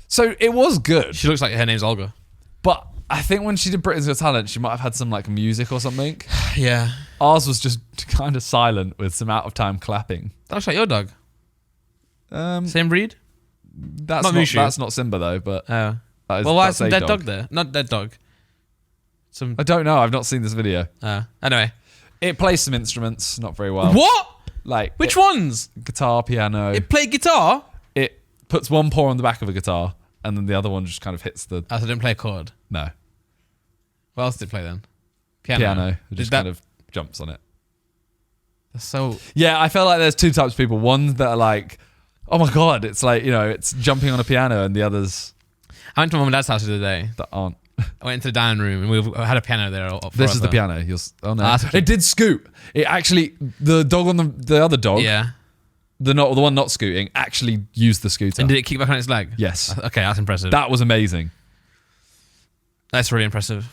So it was good, She looks like her name's Olga. but I think when she did Britain's Got Talent, she might have had some like music or something. Yeah. Ours was just kind of silent with some out of time clapping. That looks like your dog. Same breed? That's Not not Mushu. that's not Simba though, but Oh. that is, Well, why that's is some a dead dog there? Not dead dog. Some. I don't know. I've not seen this video. Anyway. It plays some instruments, not very well. What? Like Which ones? guitar, piano. It played guitar? It puts one paw on the back of a guitar, and then the other one just kind of hits the Oh, so it didn't play a chord. no What else did it play then? piano. It Did just that- kind of jumps on it. That's so. Yeah, I felt like there's two types of people. One that are like, oh my god, it's like, you know, it's jumping on a piano, and the others I went to my mum and dad's house the other day. that aren't. I went into the dining room and we had a piano there. This is the piano. Oh no, Ah, that's okay. it did scoot. It actually, the dog on the other dog, Yeah. the one not scooting, actually used the scooter. And did it kick back on its leg? Yes, Okay, that's impressive. that was amazing. That's really impressive.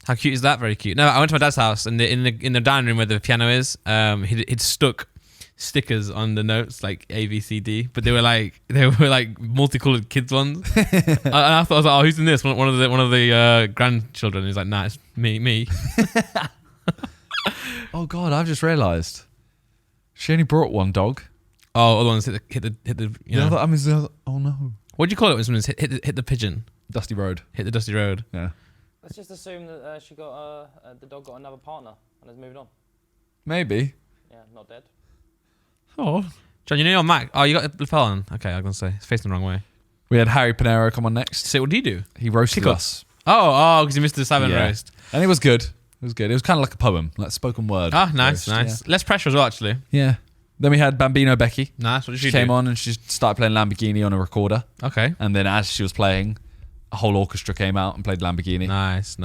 How cute is that? Very cute. No, I went to my dad's house and in the dining room where the piano is, he'd stuck stickers on the notes like A, B, C, D, but they were like multicolored kids ones. And I thought, I was like, oh, who's in this? One of the grandchildren. He's like, nah, it's me. Oh god, I've just realised she only brought one dog. Oh, other ones hit the you know. Oh no, What do you call it when someone's hit the pigeon? Dusty Road. Hit the dusty road. Yeah, Let's just assume that the dog got another partner and has moved on. maybe. Yeah, not dead. Oh, John, you know your Mac. Oh, you got the lapel on. Okay, I was gonna say it's facing the wrong way. we had Harry Panero come on next. So what do you do? He roasted Kick us. Oh, because you missed the Sidemen Yeah. roast. And it was good. It was good. It was kind of like a poem, like spoken word. Ah, nice, roast, nice. Less pressure as well, actually. Yeah. Then we had Bambino Becky. Nice. What did She she came do? on and she started playing Lamborghini on a recorder. Okay. And then as she was playing, a whole orchestra came out and played Lamborghini. Nice.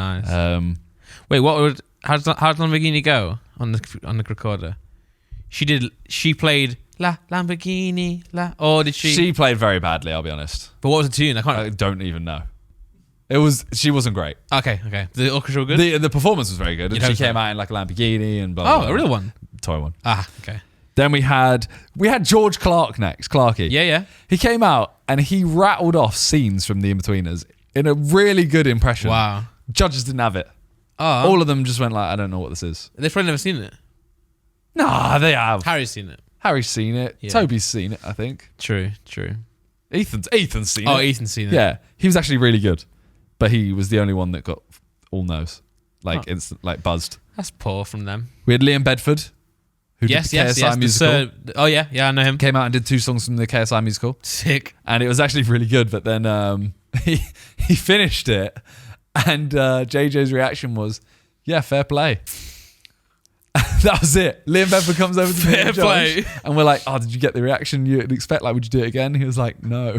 Wait, Wait, how did Lamborghini go on the recorder? She played La Lamborghini La. Or did she? she played very badly, I'll be honest. But what was the tune? I I can't. don't even know. She wasn't great. Okay. The orchestra were good. The performance was very good. And You'd she hope so. came out in like a Lamborghini and blah, blah, Oh, blah. a real one. Toy one. Ah, okay. Then we had George Clark next, Clarky. Yeah. He came out and he rattled off scenes from The In-Betweeners in a really good impression. Wow. Judges didn't have it. Oh, All of them just went like, I don't know what this is. they've probably never seen it. Nah, they have. Harry's seen it. Harry's seen it. Yeah. Toby's seen it, I think. True. Ethan's seen Oh, it. Ethan's seen it. Yeah, he was actually really good, but he was the only one that got all no's, like Oh. instant, like buzzed. That's poor from them. We had Liam Bedford, who Yes. did the KSI The musical. oh yeah, I know him. Came out and did 2 songs from the KSI musical, Sick. and it was actually really good. But then he finished it, and JJ's reaction was, "Yeah, fair play." That was it. Liam Bedford comes over to me Fair and Josh, play. and we're like, "Oh, did you get the reaction you'd expect? Like, would you do it again?" He was like, "No."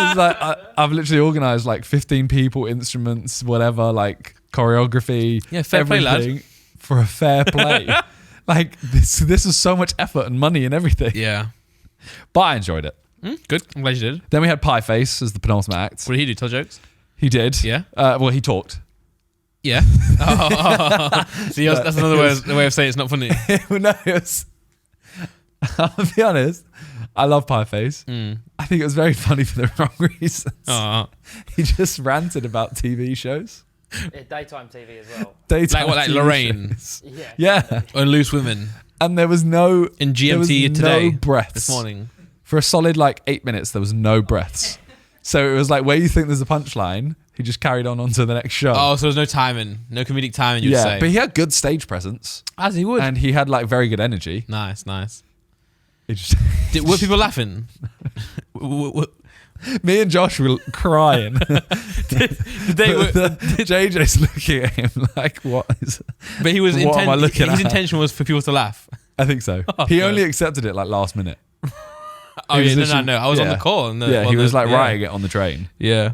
It's like I've literally organised like 15 people, instruments, whatever, like choreography, Yeah, fair play, lad. everything for a fair play. Like this was so much effort and money and everything. Yeah. But I enjoyed it. Good. I'm glad you did. Then we had Pie Face as the penultimate act. What did he do? Tell jokes? He did. Yeah. Well, he talked. Yeah. See, that's another way of saying it's not funny. No, it was. I'll be honest. I love Pie Face. I think it was very funny for the wrong reasons. Oh. He just ranted about TV shows. Yeah, daytime TV as well. Daytime Like TV Lorraine? shows. Yeah. Yeah. Or Loose Women And there was no in there was GMT today. no breaths This morning. for a solid like 8 minutes. There was no breaths, so it was like where you think there's a punchline, he just carried on to the next show. Oh, so there's no timing, no comedic timing. You would yeah, say, but he had good stage presence as he would. and he had like very good energy. Nice. Were people laughing? Me and Josh were crying. JJ's looking at him like, what is? But he was What am I looking his at? intention was for people to laugh. I think so. Oh, he God. only accepted it like last minute. Oh He was yeah, no, literally- I was on yeah. the call. And He was like writing it on the train. Yeah.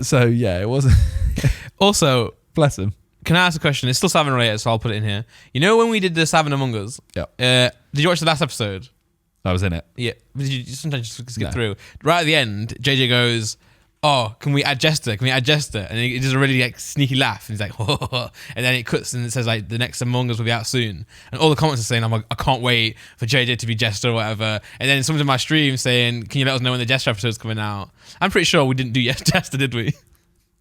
So yeah, it wasn't. Also, Bless him. can I ask a question? It's still 7 related, so I'll put it in here. You know when we did the 7 Among Us? Yeah. Did you watch the last episode? I was in it. Yeah. Did you sometimes just skip No. through? Right at the end, JJ goes, "Oh, can we add Jester? Can we add Jester?" And he does a really like sneaky laugh. And he's like, "Oh," and then it cuts and it says like the next Among Us will be out soon. And all the comments are saying, "I'm like, I can't wait for JJ to be Jester or whatever." And then someone's in my stream saying, "Can you let us know when the Jester episode's coming out?" I'm pretty sure we didn't do Jester, did we?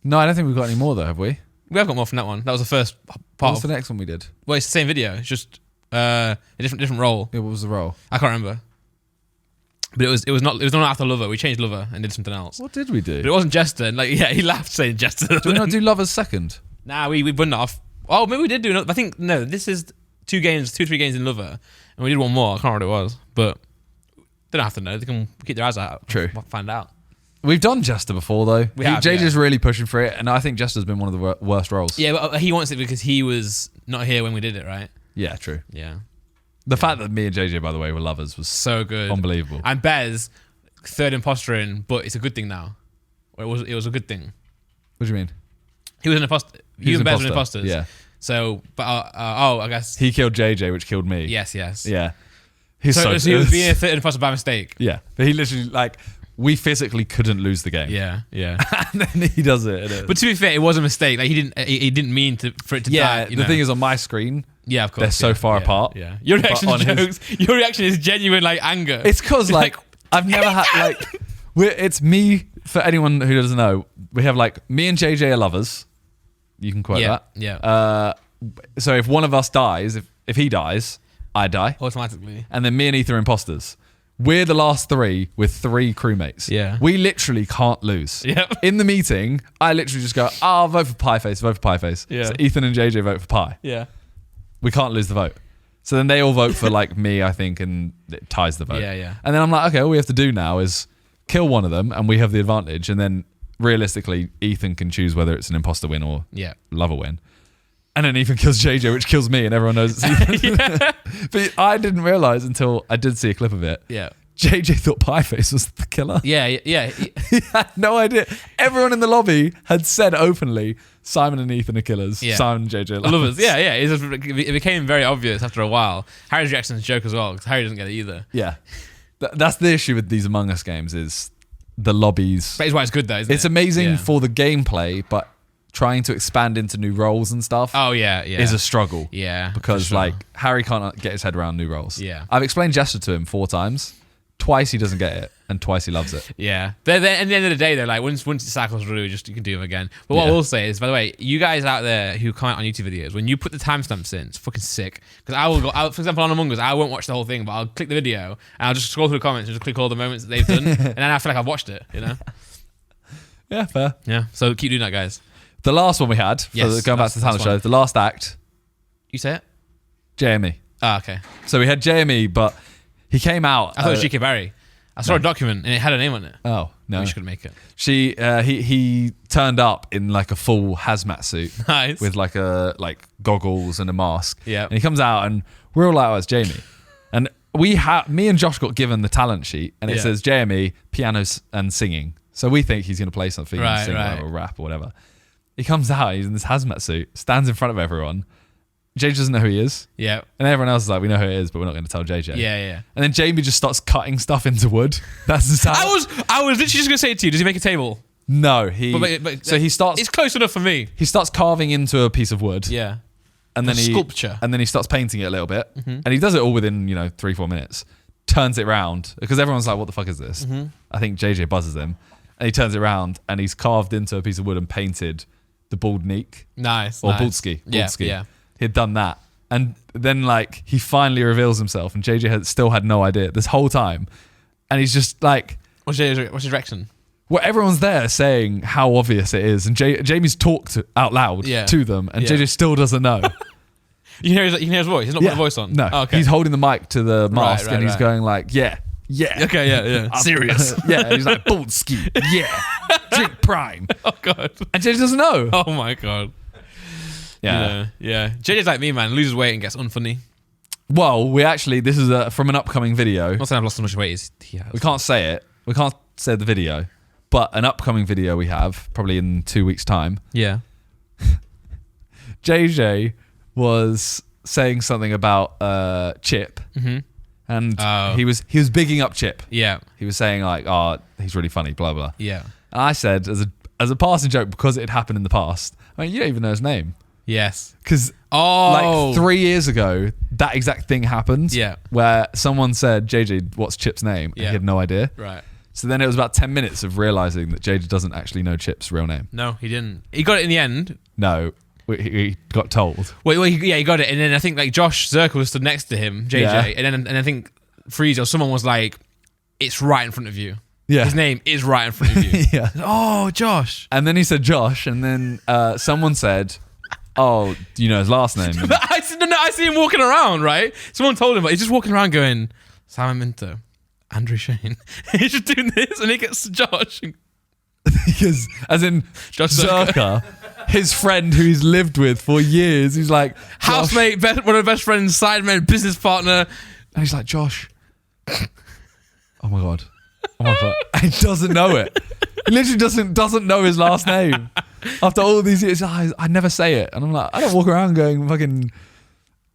No, I don't think we've got any more though, have we? We have got more from that one. That was the first What part. was the next one we did? Well, it's the same video. It's just a different role. Yeah, what was the role? I can't remember. But it was not after Lover. We changed Lover and did something else. What did we do? But it wasn't Jester. And like, yeah, he laughed saying Jester. Did we not do Lovers second? Nah, we burned it off. Oh, maybe we did do another. I think no. This is 3 games in Lover, and we did one more. I can't remember what it was, but they don't have to know. They can keep their eyes out. True. Find out. We've done Jester before though. We have, JJ's really pushing for it, and I think Jester's been one of the worst roles. Yeah, but he wants it because he was not here when we did it, right? Yeah, true. Yeah. The fact that me and JJ, by the way, were lovers was So good. unbelievable. And Bez, 3rd imposter in, but it's a good thing now. Or it was a good thing. What do you mean? He was an imposter. He and Bez were imposter. imposters. Yeah. So, but I guess. He killed JJ, which killed me. Yes. Yeah. He's So he was being a 3rd imposter by mistake. Yeah. But he literally, like, we physically couldn't lose the game. Yeah. And then he does it. But to be fair, it was a mistake. Like he didn't mean for it to die. The thing is, on my screen, yeah, of course, they're so far apart. Yeah, your reaction on is his- jokes. Your reaction is genuine, like anger. it's because, like, I've never had, like, it's me, for anyone who doesn't know, we have, like, me and JJ are lovers. You can quote that. Yeah. So if one of us dies, if he dies, I die. Automatically. And then me and Ethan are imposters. We're the last 3 with 3 crewmates. Yeah. We literally can't lose. Yep. In the meeting, I literally just go, I'll vote for Pieface, vote for Pieface. Yeah. So Ethan and JJ vote for Pie. Yeah. We can't lose the vote. So then they all vote for like me, I think, and it ties the vote. Yeah. And then I'm like, okay, all we have to do now is kill one of them and we have the advantage. And then realistically, Ethan can choose whether it's an imposter win or Yeah. lover win. And then Ethan kills JJ, which kills me, and everyone knows it's Ethan. But I didn't realize until I did see a clip of it. Yeah. JJ thought Pieface was the killer. Yeah. He had no idea. Everyone in the lobby had said openly, Simon and Ethan are killers. Yeah. Simon and JJ are Lovers. lovers. Yeah. It became very obvious after a while. Harry's reaction is a joke as well because Harry doesn't get it either. Yeah. That's the issue with these Among Us games is the lobbies. But it's why it's good though. Isn't It's it? amazing Yeah. for the gameplay, but trying to expand into new roles and stuff Oh yeah. is a struggle. Yeah. Because for sure. like Harry can't get his head around new roles. Yeah. I've explained Jester to him 4 times. Twice he doesn't get it, and twice he loves it. Yeah, they're at the end of the day, they're like once it cycles through, you can do them again. But what I Yeah. will say is, by the way, you guys out there who comment on YouTube videos, when you put the timestamps in, it's fucking sick. Because I will go, for example, on Among Us, I won't watch the whole thing, but I'll click the video and I'll just scroll through the comments and just click all the moments that they've done, and then I feel like I've watched it. You know? Yeah, fair. Yeah. So keep doing that, guys. The last one we had, Yes, going back to the talent that's show, one. the last act, You say it? Jamie. Ah, okay. So we had Jamie, but he came out. I thought it was G.K. Barry. I saw a document and it had a name on it. Oh no, We just couldn't make it. he turned up in like a full hazmat suit Nice. with like goggles and a mask. Yeah. And he comes out and we're all like, oh, it's Jamie. And me and Josh got given the talent sheet and it Yeah. says Jamie, pianos and singing. So we think he's going to play something, Right, sing right. or rap or whatever. He comes out, he's in this hazmat suit, stands in front of everyone. JJ doesn't know who he is. Yeah. And everyone else is like, we know who it is, but we're not going to tell JJ. Yeah. And then Jamie just starts cutting stuff into wood. That's the sound. I was literally just gonna say it to you. Does he make a table? No, he. But so he starts. It's close enough for me. He starts carving into a piece of wood. Yeah. And then A sculpture. And then he starts painting it a little bit. And he does it all within 3-4 minutes. Turns it round because everyone's like, "What the fuck is this?" I think JJ buzzes him, and he turns it around and he's carved into a piece of wood and painted the bald neek Nice. or nice. bald Yeah. ski. Yeah. He'd done that. And then he finally reveals himself, and JJ still had no idea this whole time, and he's just like, What's his reaction? well, everyone's there saying how obvious it is, and Jamie's talked out loud Yeah. to them, and Yeah. JJ still doesn't know. You can hear his voice. He's not putting a voice on. No. Oh, okay. He's holding the mic to the mask and he's right. going like, yeah. Okay, yeah. Serious. Yeah, he's like, bold ski. Yeah. Drink prime. Oh, God. And JJ doesn't know. Oh, my God. Yeah. JJ's like me, man. Loses weight and gets unfunny. Well, this is from an upcoming video. I'm not saying I've lost so much weight as he has. We can't say it. We can't say the video. But an upcoming video we have, probably in 2 weeks' time. Yeah. JJ was saying something about Chip. Mm-hmm. And he was bigging up Chip. Yeah. He was saying like, "Oh, he's really funny," blah blah. Yeah. And I said, as a passing joke, because it had happened in the past. I mean, you don't even know his name Yes. because like 3 years ago, that exact thing happened. Yeah. Where someone said, "JJ, what's Chip's name?" And Yeah. he had no idea. Right. So then it was about 10 minutes of realizing that JJ doesn't actually know Chip's real name. No, he didn't. He got it in the end. No, he got told. Well, he got it, and then I think like Josh Zirkle was stood next to him, JJ, Yeah. and I think Freeze or someone was like, "It's right in front of you. Yeah. His name is right in front of you." Yeah. Oh, Josh. And then he said Josh, and then someone said, "Oh, do you know his last name?" And I see him walking around. Right? Someone told him, but he's just walking around going, "Simon Minter, Andrew Shane." He's just doing this, and he gets Josh. because, as in Josh Zerka, his friend who he's lived with for years, he's like, Josh. Housemate, one of the best friends, Sidemen, business partner. And he's like, Josh. Oh my god. He doesn't know it. He literally doesn't know his last name. After all these years, I never say it. And I'm like, I don't walk around going fucking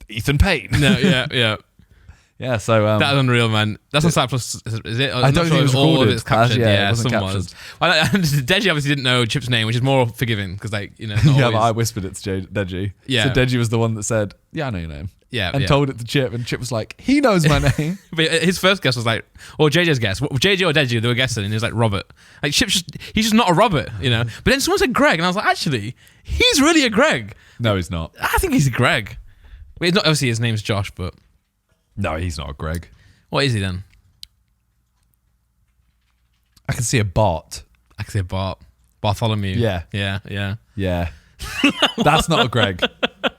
Ethan Payne. No, yeah. Yeah, so That was unreal, man. That's on Side Plus, is it? I don't think it was all recorded. of it's captured. Yeah, it wasn't some captured. was. Well, Deji obviously didn't know Chip's name, which is more forgiving because, like, you know, it's not yeah, always, but I whispered it to Deji. Yeah. So Deji was the one that said, "Yeah, I know your name." yeah, And yeah. told it to Chip, and Chip was like, "He knows my name." But his first guess was like, or JJ's guess, JJ or Deji, they were guessing, and he was like Robert. Like Chip's he's just not a Robert, you know. But then someone said Greg, and I was like, actually, he's really a Greg. No, he's not. I think he's a Greg. Well, it's not obviously his name's Josh, but No, he's not a Greg. what is he then? I can see a Bart. I could say Bartholomew. Yeah. Yeah. That's not a Greg.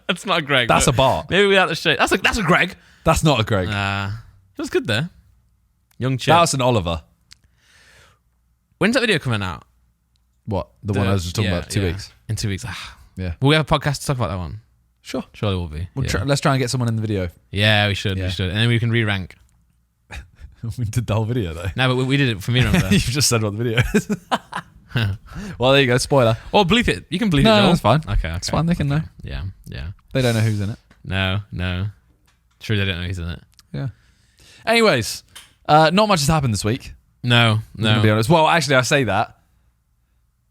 That's not a Greg. That's but a Bart. Maybe without the shit. That's a Greg. That's not a Greg. It was good there. Young Chip. That was an Oliver. When's that video coming out? What? The one I was just talking about 2 weeks. In 2 weeks. Yeah. Will we have a podcast to talk about that one? Sure. Surely we'll be. Let's try and get someone in the video. Yeah, we should. Yeah. We should. And then we can re-rank. We did the whole video though. No, but we did it for me, remember? You've just said what the video is. Well, there you go. Spoiler. Or bleep it. You can bleep it, No, Joel. that's fine. Okay. It's fine. They can know. Yeah. They don't know who's in it. No. True, they don't know who's in it. Yeah. Anyways, not much has happened this week. No. I'm gonna be honest. Well, actually, I say that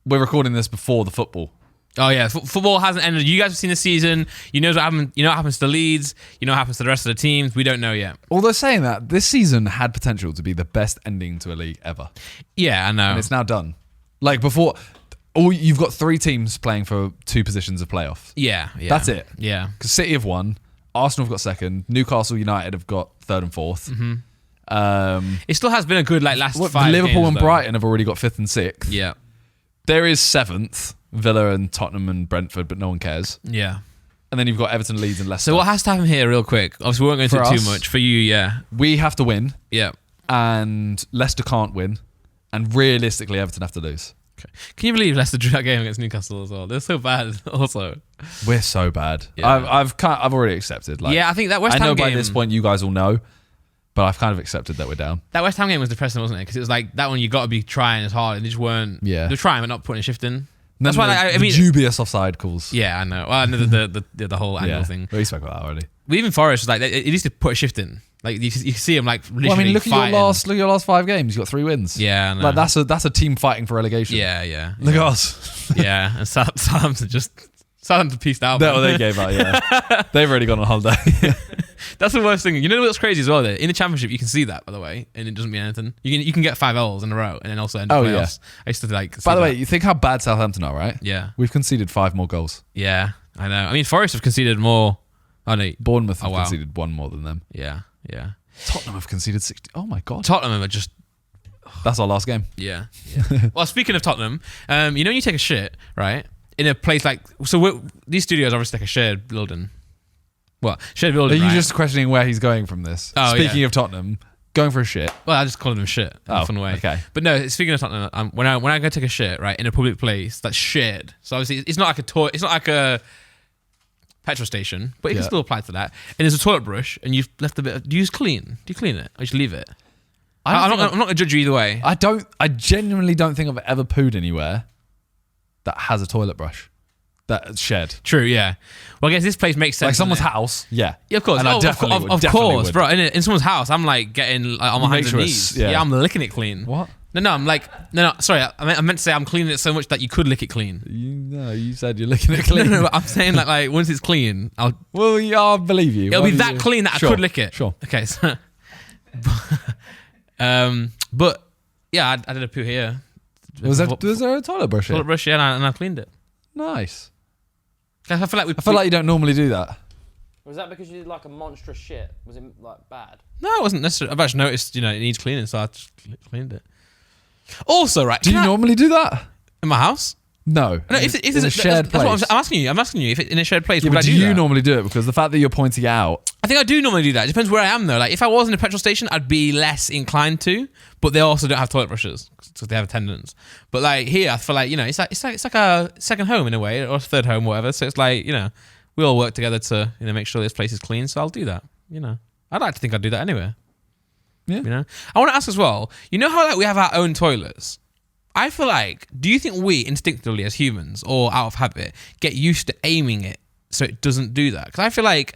we're recording this before the football. Oh yeah, football hasn't ended. You guys have seen the season. You know what happened. You know what happens to Leeds. You know what happens to the rest of the teams. We don't know yet. Although saying that, this season had potential to be the best ending to a league ever, Yeah, I know. and it's now done. Like before, you've got 3 teams playing for 2 positions of playoff. Yeah. That's it. Yeah. Because City have won, Arsenal have got second, Newcastle United have got 3rd and 4th. Mm-hmm. It still has been a good last 5 Liverpool games, and though. Brighton have already got 5th and 6th. Yeah. There is 7th, Villa and Tottenham and Brentford, but no one cares. Yeah. And then you've got Everton, Leeds and Leicester. So what has to happen here, real quick? Obviously, we won't go into For it too us? much. For you, yeah. We have to win, Yeah. and Leicester can't win, and realistically Everton have to lose. Okay. Can you believe Leicester drew that game against Newcastle as well? They're so bad. Also. We're so bad. Yeah. I've already accepted. Like, Yeah, I think that West I Ham know game. by this point you guys all know, but I've kind of accepted that we're down. That West Ham game was depressing, wasn't it? Because it was like that one you got to be trying as hard, and they just weren't. Yeah. They're trying, but not putting a shift in. That's why I mean- dubious offside calls. Yeah, I know. Well, I know the whole angle Yeah. thing. We spoke about that already. But even Forest was like, it needs to put a shift in. Like you see him like literally Well, I mean, look at fighting. your last 5 games. You got 3 wins. Yeah, I know. Like that's a team fighting for relegation. Yeah. Look at us. Yeah, and Southampton pieced out. That's what they gave out. Yeah, they've already gone on holiday. That's the worst thing. You know what's crazy as well? That in the championship you can see that, by the way, and it doesn't mean anything. You can get 5 L's in a row and then also end up Oh, yeah. playoffs. I used to like. By see the that. way, you think how bad Southampton are, right? Yeah, We've conceded 5 more goals. yeah, I know. I mean, Forest have conceded more. Oh no, Bournemouth have wow. conceded 1 more than them. yeah. Tottenham have conceded 60. Oh my god. Tottenham are just That's our last game. yeah. Well, speaking of Tottenham, you know when you take a shit, right? In a place like these studios obviously like a shared building. What? Shared building, Are you right? just questioning where he's going from this? Oh, Speaking yeah. of Tottenham, going for a shit. Well, I just called him shit in a fun way. Okay. But no, speaking of Tottenham, when I go take a shit, right, in a public place that's shared. So obviously it's not like a toilet, it's not like a petrol station, but it can Yeah. still apply to that. And there's a toilet brush and you've left a bit. Do you clean it? Or just leave it? I'm not gonna judge you either way. I genuinely don't think I've ever pooed anywhere that has a toilet brush. That's shared. True, yeah. Well, I guess this place makes sense. Like someone's doesn't it? house. Yeah. Yeah, of course. And I Of definitely course, would. bro. In someone's house, I'm like getting like, on my You hands make and sure knees. it's- yeah. I'm licking it clean. What? No, I'm like, no, sorry. I meant to say I'm cleaning it so much that you could lick it clean. You said you're licking it clean. No, I'm saying like once it's clean, Well, yeah, I'll believe you. it'll Why be do that you- clean that Sure, I could lick it. Sure. Okay, so, but yeah, I did a poo here. Was there a toilet brush here? Toilet brush, yeah, and I cleaned it. Nice. I feel like I feel like you don't normally do that. Was that because you did like a monstrous shit? Was it like bad? no, it wasn't necessarily. I've actually noticed, it needs cleaning, so I just cleaned it. Also, right, Do you normally do that? in my house? No. No, if in a shared place. That's what I'm asking you. I'm asking you if it's in a shared place. Yeah, would but I do do you that? normally do it? Because the fact that you're pointing it out. I think I do normally do that. It depends where I am though. Like if I was in a petrol station, I'd be less inclined to. But they also don't have toilet brushes because they have attendants. But like here, I feel like it's like a second home in a way, or a third home, whatever. So it's like we all work together to make sure this place is clean. So I'll do that. I'd like to think I'd do that anyway. Yeah. I want to ask as well. You know how like we have our own toilets. I feel like, do you think we instinctively as humans or out of habit get used to aiming it so it doesn't do that? Because I feel like,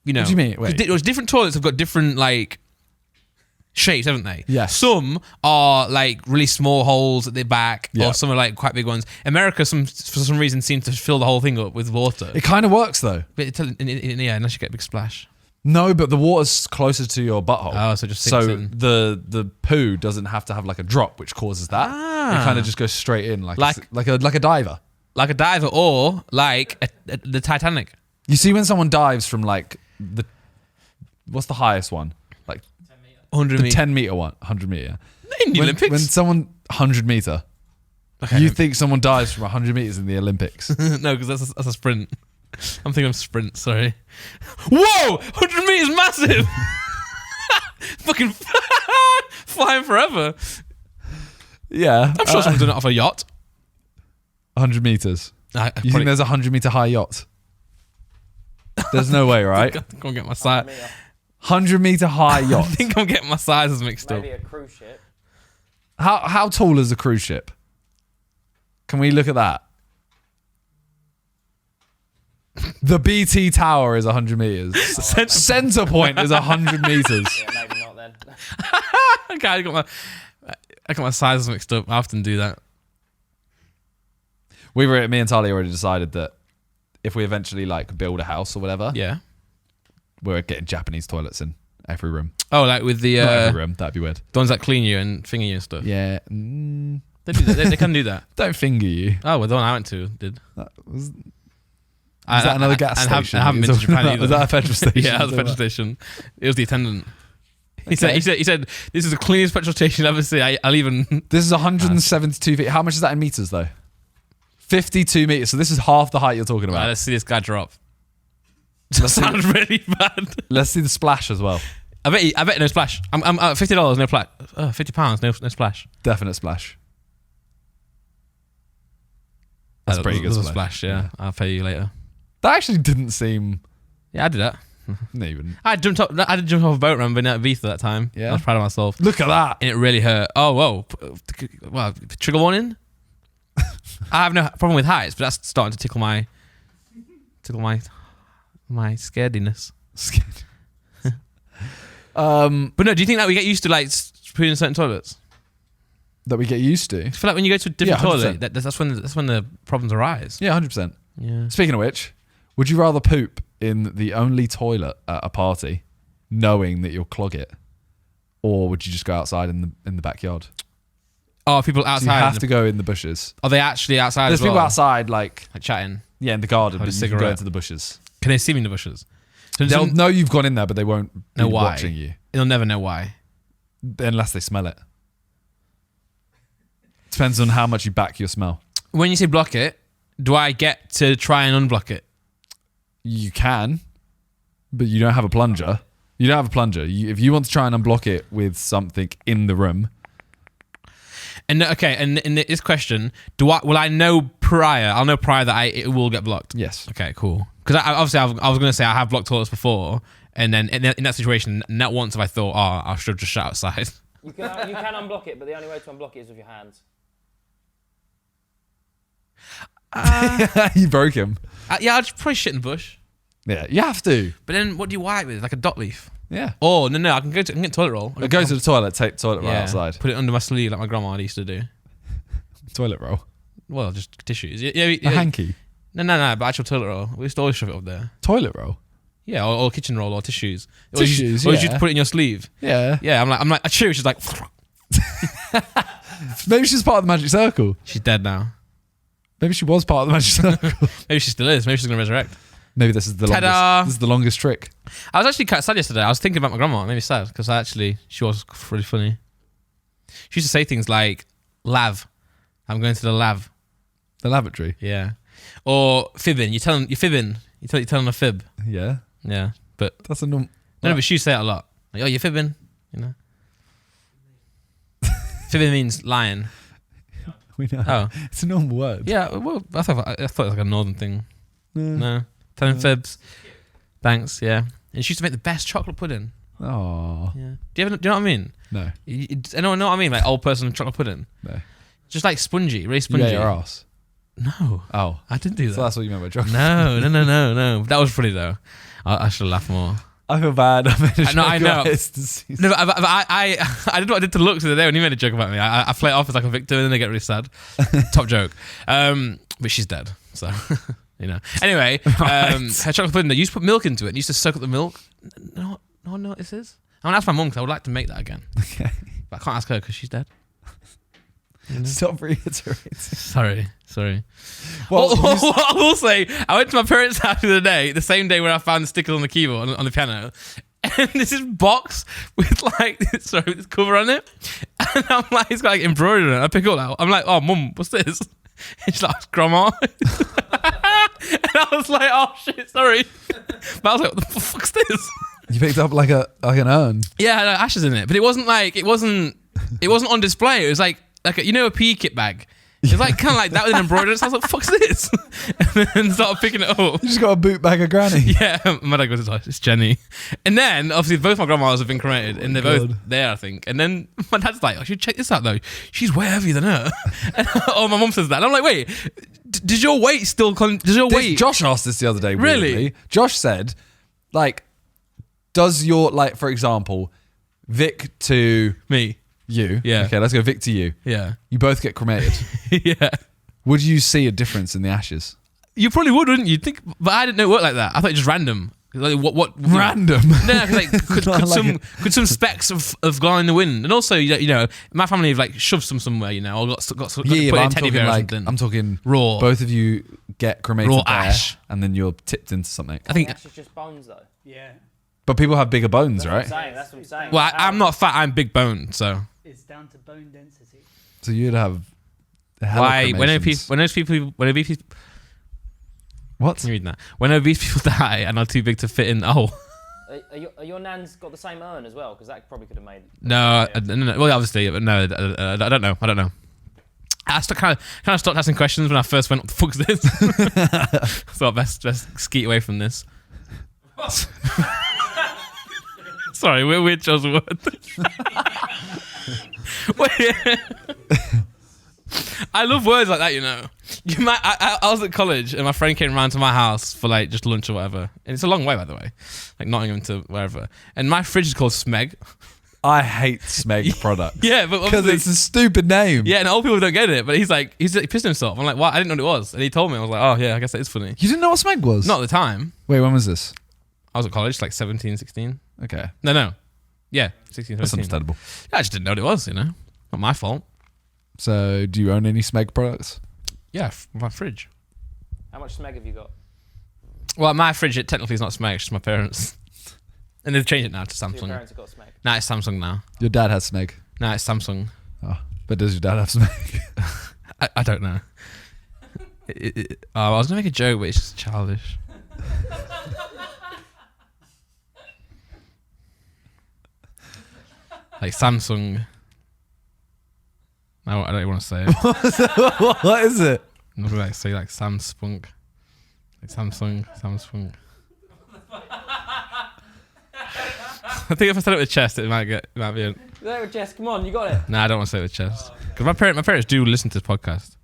What do you mean? Wait. Different toilets have got different like shapes, haven't they? Yeah. Some are like really small holes at the back, Yeah. or some are like quite big ones. America, for some reason, seems to fill the whole thing up with water. It kind of works though. But yeah, unless you get a big splash. No, but the water's closer to your butthole. Oh, so it just sinks so in. the poo doesn't have to have like a drop, which causes that. Ah. It kind of just goes straight in, like Like- a diver. Like a diver, or like the Titanic. You see when someone dives from like what's the highest one? Like 100 the meters. 10-meter one, 100-meter. In the Olympics? When someone 100-meter, Okay. you think someone dives from 100 meters in the Olympics? No, because that's a sprint. I'm thinking of sprint, sorry. Whoa! 100 meters massive! Fucking flying forever. Yeah, I'm sure someone's done it off a yacht. 100 meters. I You probably think there's a 100-meter high yacht? There's no way, right? think I'm getting my size. 100-meter high I yacht. think I'm getting my sizes mixed up. Maybe a cruise ship. How tall is a cruise ship? Can we look at that? The BT Tower is 100 meters. Center point is 100 meters. Yeah, maybe not then. Okay, I got my sizes mixed up. I often do that. Me and Tali already decided that if we eventually like build a house or whatever, Yeah. we're getting Japanese toilets in every room. Oh, like with the Not every room. That'd be weird. ones that clean you and finger you and stuff. Yeah. They do that. They can do that. Don't finger you. Oh, well, the one I went to did. That was, is that another gas station? I haven't been to Japan either. Was that a petrol station? Yeah, it was a petrol station. It was the attendant. He said, this is the cleanest petrol station I've ever seen. I'll even. This is 172 feet. How much is that in meters though? 52 meters. So this is half the height you're talking about. Let's see this guy drop. That sounds really bad. Let's see the splash as well. I bet no splash. I'm $50, no splash. £50, no splash. Definite splash. That's pretty good. There's a splash, yeah. I'll pay you later. That actually didn't seem Yeah, I did that. even. I did jump off a boat ramp in Ibiza that time. Yeah. I was proud of myself. Look at that. And it really hurt. Oh, whoa. Well, trigger warning? I have no problem with heights, but that's starting to tickle my scarediness. But no, do you think that we get used to like pooing in certain toilets? That we get used to. I feel like when you go to a different Yeah, toilet, 100%. that's when the problems arise. Yeah, 100%. Yeah. Speaking of which, would you rather poop in the only toilet at a party, knowing that you'll clog it, or would you just go outside in the backyard? Oh, people So you outside. have to go in the bushes. Are they actually outside There's as well? people outside, like chatting. yeah, in the garden, Have a but you can go cigarette. into the bushes. Can they see me in the bushes? So They'll know you've gone in there, but they won't be know why. watching you they'll never know why. unless they smell it. Depends on how much you back your smell. When you say block it, do I get to try and unblock it? You can. But you don't have a plunger. You don't have a plunger. If you want to try and unblock it with something in the room. And okay, and in this question, will I know prior? I'll know prior that it will get blocked. Yes. Okay, cool. Because I was going to say I have blocked toilets before, and then in that situation, not once have I thought, oh, I should just shut outside. You can unblock it, but the only way to unblock it is with your hands. You broke him. Yeah, I'll just probably shit in the bush. Yeah, you have to. But then what do you wipe with? Like a dot leaf? Yeah. Oh, no, I can get a toilet roll. Go to the toilet, take the toilet roll outside. Put it under my sleeve like my grandma used to do. Toilet roll. Well, just tissues. Yeah, A hanky. No, but actual toilet roll. We used to always shove it up there. Toilet roll. Yeah, or kitchen roll or tissues. Tissues, or you just put it in your sleeve. Yeah. Yeah, I'm like, chew. She's like, Maybe she's part of the magic circle. she's dead now. Maybe she was part of the magic circle. Maybe she still is. Maybe she's gonna resurrect. Maybe this is the Ta-da! longest. This is the longest trick. I was actually quite sad yesterday. I was thinking about my grandma. It made me sad because she was really funny. She used to say things like, "Lav, I'm going to the lav." The lavatory. Yeah, or fibbing. You're fibbing. You're telling a fib. Yeah. Yeah, but That's a normal. no, but she say it a lot. Like, oh, you're fibbing. You know, fibbing means lying. We know. Oh, It's a normal word. yeah. Well, I thought it was like a northern thing. No, telling fibs. Thanks. Yeah, and she used to make the best chocolate pudding. Oh. Yeah. Do you know what I mean? No. Anyone know what I mean? Like old person chocolate pudding. No. Just like spongy, really You spongy. ate your ass. No, Oh. I didn't do that. So that's what you meant by chocolate. No. That was funny though. I should have laughed more. I feel bad. I made a joke. I know. about his disease. No, but I did what I did to Lux the other day when he made a joke about me. I play it off as like a victim and then they get really sad. Top joke. But she's dead, so you know. Anyway, her chocolate pudding. They used to put milk into it. And used to soak up the milk. No, what this is. I'm gonna ask my mum because I would like to make that again. Okay. But I can't ask her because she's dead. You know? Stop reiterating. Sorry. Well, I will say, I went to my parents' house the other day, the same day when I found the stickers on the keyboard on the piano, and there's this box with like, this cover on it, and I'm like, it's got like embroidery on it. I pick it all out. I'm like, oh, mum, what's this? And she's like, it's grandma. And I was like, oh shit, sorry. But I was like, what the fuck's this? You picked up like an urn. Yeah, it had ashes in it, but it wasn't on display. It was like a PE kit bag. It's like kind of like that with an embroidery. So I was like, "Fuck's this?" And then started picking it up. You just got a boot bag of granny. Yeah, my dad goes, "It's Jenny." And then obviously both my grandmas have been cremated, and they're both there, I think. And then my dad's like, "I should check this out though. She's way heavier than her." And, my mum says that. And I'm like, "Wait, does your weight still? Does your weight?" Josh asked this the other day. Really? Weirdly. Josh said, like, does your, like, for example, Vic to Me. you. Yeah. Okay, let's go Vic to you. Yeah. You both get cremated. Yeah. Would you see a difference in the ashes? You probably would, wouldn't you? Think, but I didn't know it worked like that. I thought it was just random. Like, what? Random. No, like could some specks of glow in the wind, and also you know my family have like shoved some somewhere, you know, or got put but in I'm teddy talking bear or like something. I'm talking Raw. Both of you get cremated Raw there, ash. and then you're tipped into something. I think. That's just bones, though. Yeah. But people have bigger bones, right? That's what I'm saying. Well, I'm not fat. I'm big boned, so. It's down to bone density. So you'd have. Why? When cremations. obese people. What? Can you read that? When obese people die and are too big to fit in. Oh. Are your nans got the same urn as well? Because that probably could have made. No, no. Well, obviously, but no. I don't know. I kind of stopped asking questions when I first went, what the fuck's this? So best skeet away from this. Sorry, we're chose a word. Wait. I love words like that, you know. I was at college and my friend came round to my house for like just lunch or whatever. And it's a long way, by the way. Like Nottingham to wherever. And my fridge is called Smeg. I hate Smeg products. Yeah, but because it's a stupid name. Yeah, and old people don't get it. But he's pissing himself. I'm like, what? I didn't know what it was. And he told me. I was like, oh yeah, I guess that is funny. You didn't know what Smeg was? Not at the time. Wait, when was this? I was at college, like 17, 16. Okay. No. Yeah, 16, 17. That's understandable. I just didn't know what it was, you know. Not my fault. So, do you own any Smeg products? Yeah, my fridge. How much smeg have you got? Well, my fridge, it technically is not Smeg, it's just my parents. And they've changed it now to So your Samsung. parents have got smeg. Nah, it's Samsung now. Your dad has Smeg. Nah, it's Samsung. Oh, but does your dad have Smeg? I don't know. I was going to make a joke, but it's just childish. Like Samsung. No, I don't even want to say it. What is it? I'm not gonna say like Samsung. Like Samsung. I think if I said it with chest, it might be. Say it with Jess, come on, you got it. Nah, I don't want to say it with chest because my parents do listen to this podcast.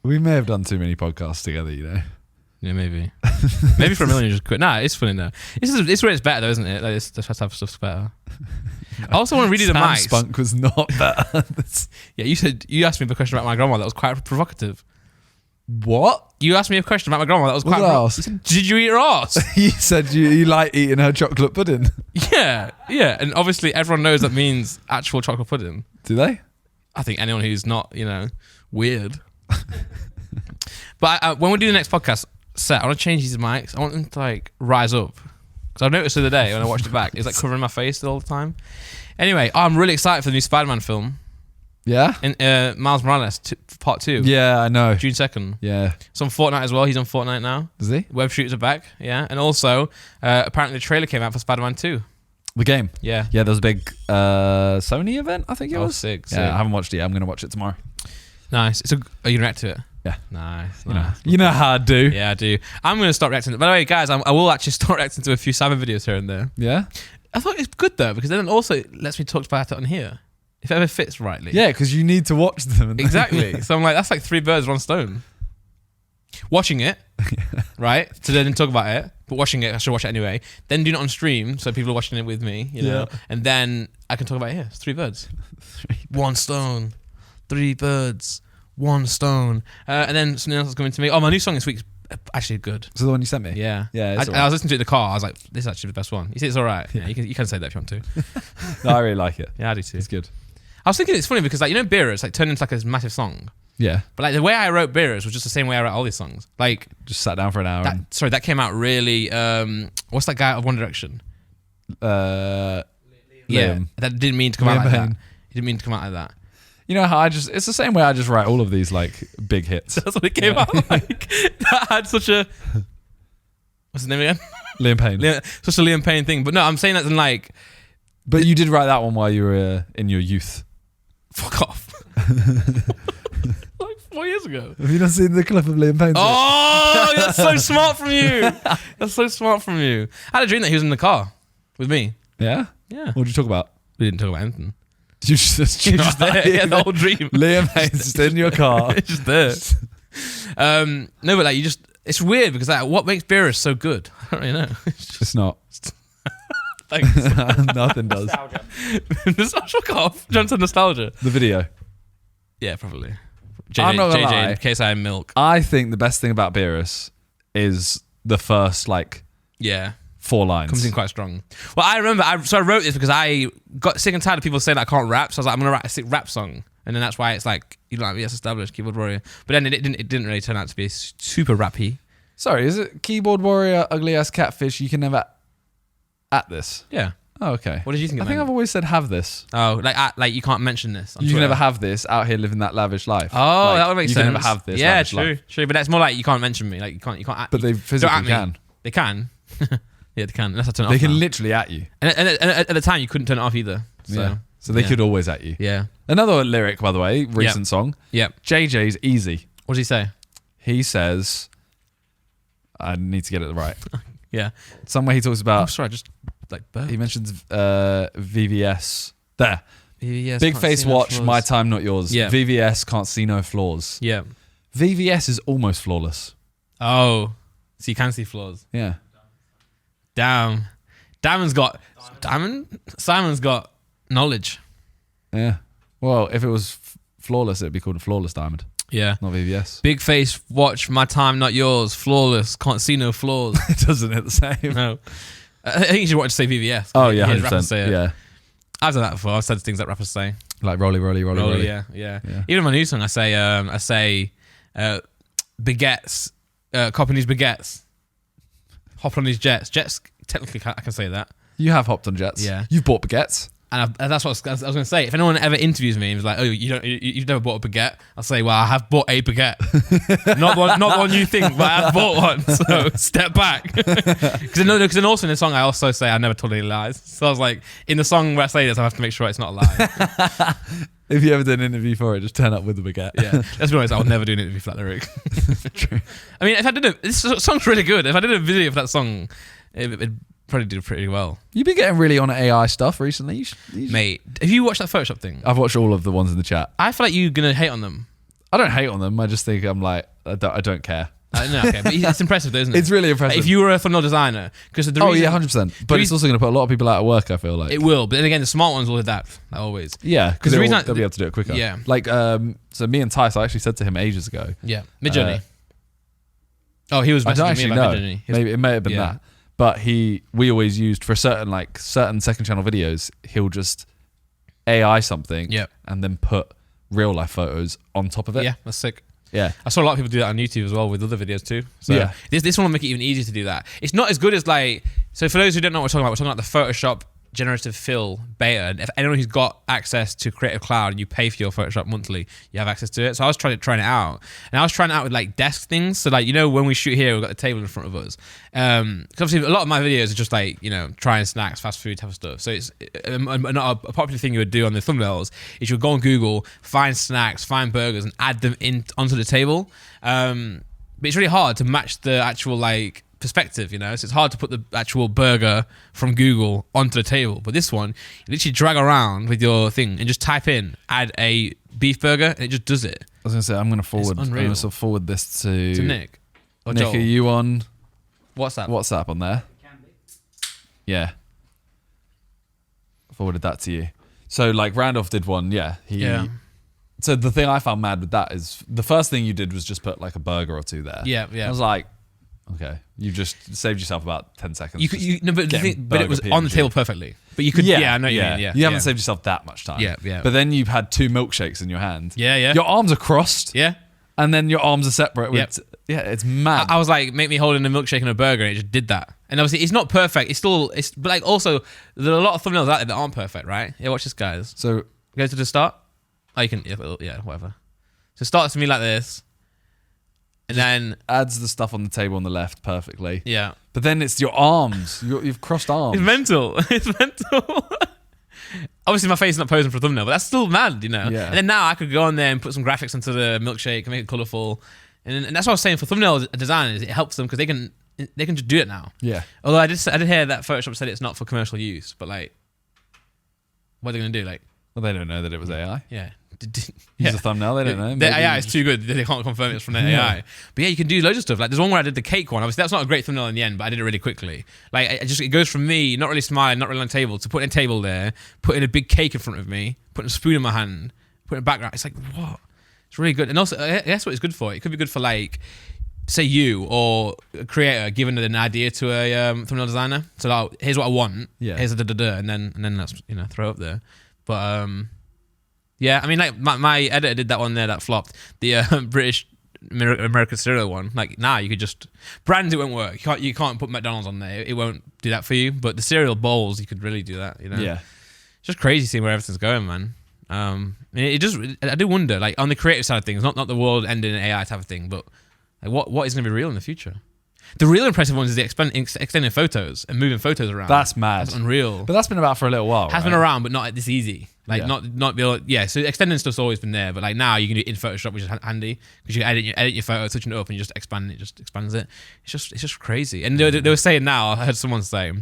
We may have done too many podcasts together, you know. Yeah, maybe. Maybe for a million you just quit. Nah, it's funny though. It's where it's better though, isn't it? Like this type of stuff's better. I also want to read you the Sam mics. Spunk was not better. Yeah, you asked me a question about my grandma that was quite provocative. What? You asked me a question about my grandma that was What quite did I provocative. ask? Did you eat her ass? You said you like eating her chocolate pudding. Yeah, and obviously everyone knows that means actual chocolate pudding. Do they? I think anyone who's not, weird. But when we do the next podcast set, I want to change these mics. I want them to like rise up because I noticed the other day when I watched it back, it's like covering my face all the time. Anyway, I'm really excited for the new Spiderman film. Yeah. In Miles Morales Part 2. Yeah, I know. June 2nd. Yeah. It's on Fortnite as well. He's on Fortnite now. Is he? Web shooters are back. Yeah, and also apparently the trailer came out for Spider-Man 2. The game. Yeah. Yeah, there was a big Sony event, I think it was. Sick. Yeah, I haven't watched it yet. I'm going to watch it tomorrow. Nice. Are you react to it? Yeah. Nice. You know how I do. Yeah, I do. I'm going to start reacting. By the way, guys, I will actually start reacting to a few Sidemen videos here and there. Yeah? I thought it's good though, because then also it lets me talk about it on here. If it ever fits rightly. Yeah, because you need to watch them. Exactly. So I'm like, that's like 3 birds, 1 stone. Watching it, right? To then talk about it, but watching it, I should watch it anyway. Then doing it on stream, so people are watching it with me, you know. Yeah. And then I can talk about it here. It's 3 birds. 1 stone. 3 birds. 1 stone. And then something else is coming to me. Oh, my new song this week's actually good. So the one you sent me? Yeah. Yeah, it's I was listening to it in the car. I was like, this is actually the best one. You see, it's all right. Yeah, you can say that if you want to. No, I really like it. Yeah, I do too. It's good. I was thinking it's funny because, like, Beerus, like, turned into like a massive song. Yeah. But like the way I wrote Beerus was just the same way I wrote all these songs. Like, Just sat down for an hour and... that came out really. What's that guy out of One Direction? Liam. Yeah, that didn't mean to come out Liam like Payne. that. He didn't mean to come out like that. You know how it's the same way I just write all of these like big hits. That's what it came out like. That had such a. What's his name again? Liam Payne. Such a Liam Payne thing. But no, I'm saying that in like. But you did write that one while you were in your youth. Fuck off. Like 4 years ago. Have you not seen the clip of Liam Payne? Oh, that's so smart from you. That's so smart from you. I had a dream that he was in the car with me. Yeah? Yeah. What did you talk about? We didn't talk about anything. You just He was just there. Yeah, the whole dream. Liam Payne's just in your car. It's just there. No, but like it's weird because like what makes Beerus so good? I don't really know. It's not. Thanks. Nothing does. Nostalgia. Fuck off. Johnson nostalgia. The video. Yeah, probably. I'm not gonna lie. JJ in case I am milk. I think the best thing about Beerus is the first like Yeah. 4 lines. Comes in quite strong. Well, I remember, I wrote this because I got sick and tired of people saying that I can't rap. So I was like, I'm going to write a sick rap song. And then that's why it's like, you know, like, yes, established, keyboard warrior. But then it didn't really turn out to be super rappy. Sorry, is it keyboard warrior, ugly ass catfish? You can never at this. Yeah. Oh, okay. What did you think? I think I've always said have this. Oh, like you can't mention this. You can never have this out here living that lavish life. Oh, Like, that would make sense. You can never have this. Yeah, lavish true, life. true. But that's more like you can't mention me. Like you can't. But they don't physically at me. can. They can. Yeah, they can. Unless I turn it They off. can now. literally at you. And at the time, you couldn't turn it off either. So Yeah. So they yeah. could always at you. Yeah. Another lyric, by the way, recent song. Yep. JJ's easy. What does he say? He says, I need to get it right. Yeah. Somewhere he talks Oh, about, sorry. Just like burp. he mentions VVS. There. VVS Big can't face see no watch, flaws. my time, not yours. Yeah. VVS can't see no flaws. Yeah. VVS is almost flawless. Oh. So you can see flaws. Yeah. Damn. Simon's got knowledge. Yeah. Well, if it was flawless, it'd be called a flawless diamond, Yeah. not VVS. Big face watch, my time, not yours. Flawless. Can't see no flaws. It doesn't hit the same. No. I think you should watch to say VVS. Oh, yeah, Hear rappers 100%. say it. Yeah. I've done that before. I've said things that rappers say. Like rolly, rolly, rolly, Oh, rolly. yeah. Yeah. Even in my new song, I say baguettes, copping these baguettes, hop on these jets. Jets, technically, I can say that. You have hopped on jets. Yeah. You've bought baguettes. And that's what I was going to say. If anyone ever interviews me and was like, "Oh, you've never bought a baguette," I'll say, "Well, I have bought a baguette, not the one you think, but I have bought one." So step back. Because then also in the song I also say I never told any lies. So I was like, in the song where I say this, I have to make sure it's not a lie. If you ever did an interview for it, just turn up with the baguette. Yeah, let's be honest. I would never do an interview for that lyric. True. I mean, if I did this song's really good. If I did a video for that song, it'd probably do pretty well. You've been getting really on AI stuff recently. You should- Mate, have you watched that Photoshop thing? I've watched all of the ones in the chat. I feel like you're gonna hate on them. I don't hate on them. I just think I'm like, I don't care. No, okay, but it's impressive, though, isn't it? It's really impressive. If you were a thumbnail designer, because the Oh reason, yeah, 100%. But it's also going to put a lot of people out of work. I feel like it will. But then again, the smart ones will adapt, like always. Yeah, because the reason they'll be able to do it quicker. Yeah. Like so me and Tice, I actually said to him ages ago. Yeah, Midjourney. Oh, he was I don't messaging actually me about know. Midjourney. Maybe it may have been that. But we always used for certain second channel videos, he'll just AI something Yep. and then put real life photos on top of it. Yeah, that's sick. Yeah. I saw a lot of people do that on YouTube as well with other videos too. So Yeah. this one will make it even easier to do that. It's not as good as like, so for those who don't know what we're talking about the Photoshop generative fill beta. And if anyone who's got access to Creative Cloud and you pay for your Photoshop monthly, you have access to it. So I was trying it out. And I was trying it out with like desk things. So like, when we shoot here, we've got the table in front of us. Because obviously a lot of my videos are just like, trying snacks, fast food type of stuff. So it's not a popular thing you would do on the thumbnails is you would go on Google, find snacks, find burgers and add them onto the table. But it's really hard to match the actual like perspective, so it's hard to put the actual burger from Google onto the table. But this one, you literally drag around with your thing and just type in add a beef burger and it just does it. I was gonna say I'm gonna forward this to Nick or Nick. Joel. Are you on WhatsApp on there? It can be. Yeah. Forwarded that to you. So like Randolph did one, yeah. So the thing I found mad with that is the first thing you did was just put like a burger or two there. Yeah. I was like, okay, you just saved yourself about 10 seconds. But it was burger on the PNG. table perfectly. But you could, I know what you mean. Yeah, You haven't saved yourself that much time. Yeah. But then you've had 2 milkshakes in your hand. Yeah. Your arms are crossed. Yeah. And then your arms are separate. Yep. It's mad. I was like, make me holding a milkshake and a burger, and it just did that. And obviously, it's not perfect. But like also, there are a lot of thumbnails out there that aren't perfect, right? Yeah, watch this, guys. So Go to the start. Oh, you can, whatever. So start to me like this, and then adds the stuff on the table on the left perfectly. yeah, But then it's your arms. You've crossed arms. it's mental. It's mental. Obviously, my face is not posing for a thumbnail, but that's still mad, Yeah. And then now I could go on there and put some graphics into the milkshake and make it colourful. And that's what I was saying for thumbnail designers. It helps them because they can just do it now. Yeah. Although I did hear that Photoshop said it's not for commercial use, but like, what are they gonna do? Like, Well, they don't know that it was AI. yeah. Use a thumbnail. They don't know. The Maybe AI is too good. They can't confirm it's from the AI. But yeah, you can do loads of stuff. Like there's one where I did the cake one. Obviously, that's not a great thumbnail in the end, but I did it really quickly. Like it goes from me not really smiling, not really on the table, to putting a table there, putting a big cake in front of me, putting a spoon in my hand, putting a background. It's like what? It's really good. And also, I guess what it's good for. It could be good for like, say you or a creator giving an idea to a thumbnail designer. So like, here's what I want. Yeah. Here's a da-da-da, and then let's throw up there. But yeah, I mean, like my editor did that one there that flopped. The British American cereal one. Like, you could just brands. It won't work. You can't put McDonald's on there. It won't do that for you. But the cereal bowls, you could really do that. Yeah. It's just crazy seeing where everything's going, man. I do wonder, like on the creative side of things, not the world ending in AI type of thing, but like what is going to be real in the future? The real impressive ones is the extending photos and moving photos around. That's mad. That's unreal. But that's been about for a little while. Has right? been around, but not this easy. Like Yeah. not be able. Yeah, so extending stuff's always been there, but like now you can do it in Photoshop, which is handy because you can edit your photo, touching it up, and you just expand it. Just expands it. It's just crazy. And they were saying now. I heard someone say, I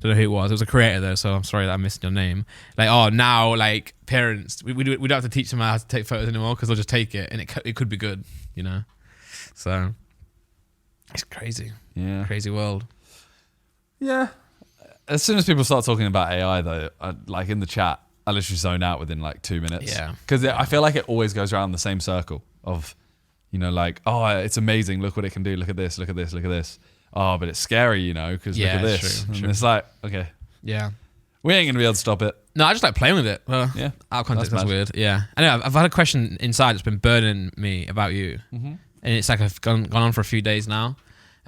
don't know who it was. It was a creator though, so I'm sorry that I missed your name. Like, oh, now like parents, we don't have to teach them how to take photos anymore because they'll just take it, and it could be good, So it's crazy. Yeah. Crazy world. Yeah. As soon as people start talking about AI, though, like in the chat, I literally zone out within like 2 minutes. Yeah. Because I feel like it always goes around the same circle of, like, oh, it's amazing. Look what it can do. Look at this. Look at this. Look at this. Oh, but it's scary, because look at this. True, and true. it's like, okay, Yeah. we ain't going to be able to stop it. No, I just like playing with it. Well, Yeah. Out of context, That's that's mad. weird. Yeah. Anyway, I've had a question inside that's been burning me about you. Mm-hmm. And it's like I've gone on for a few days now.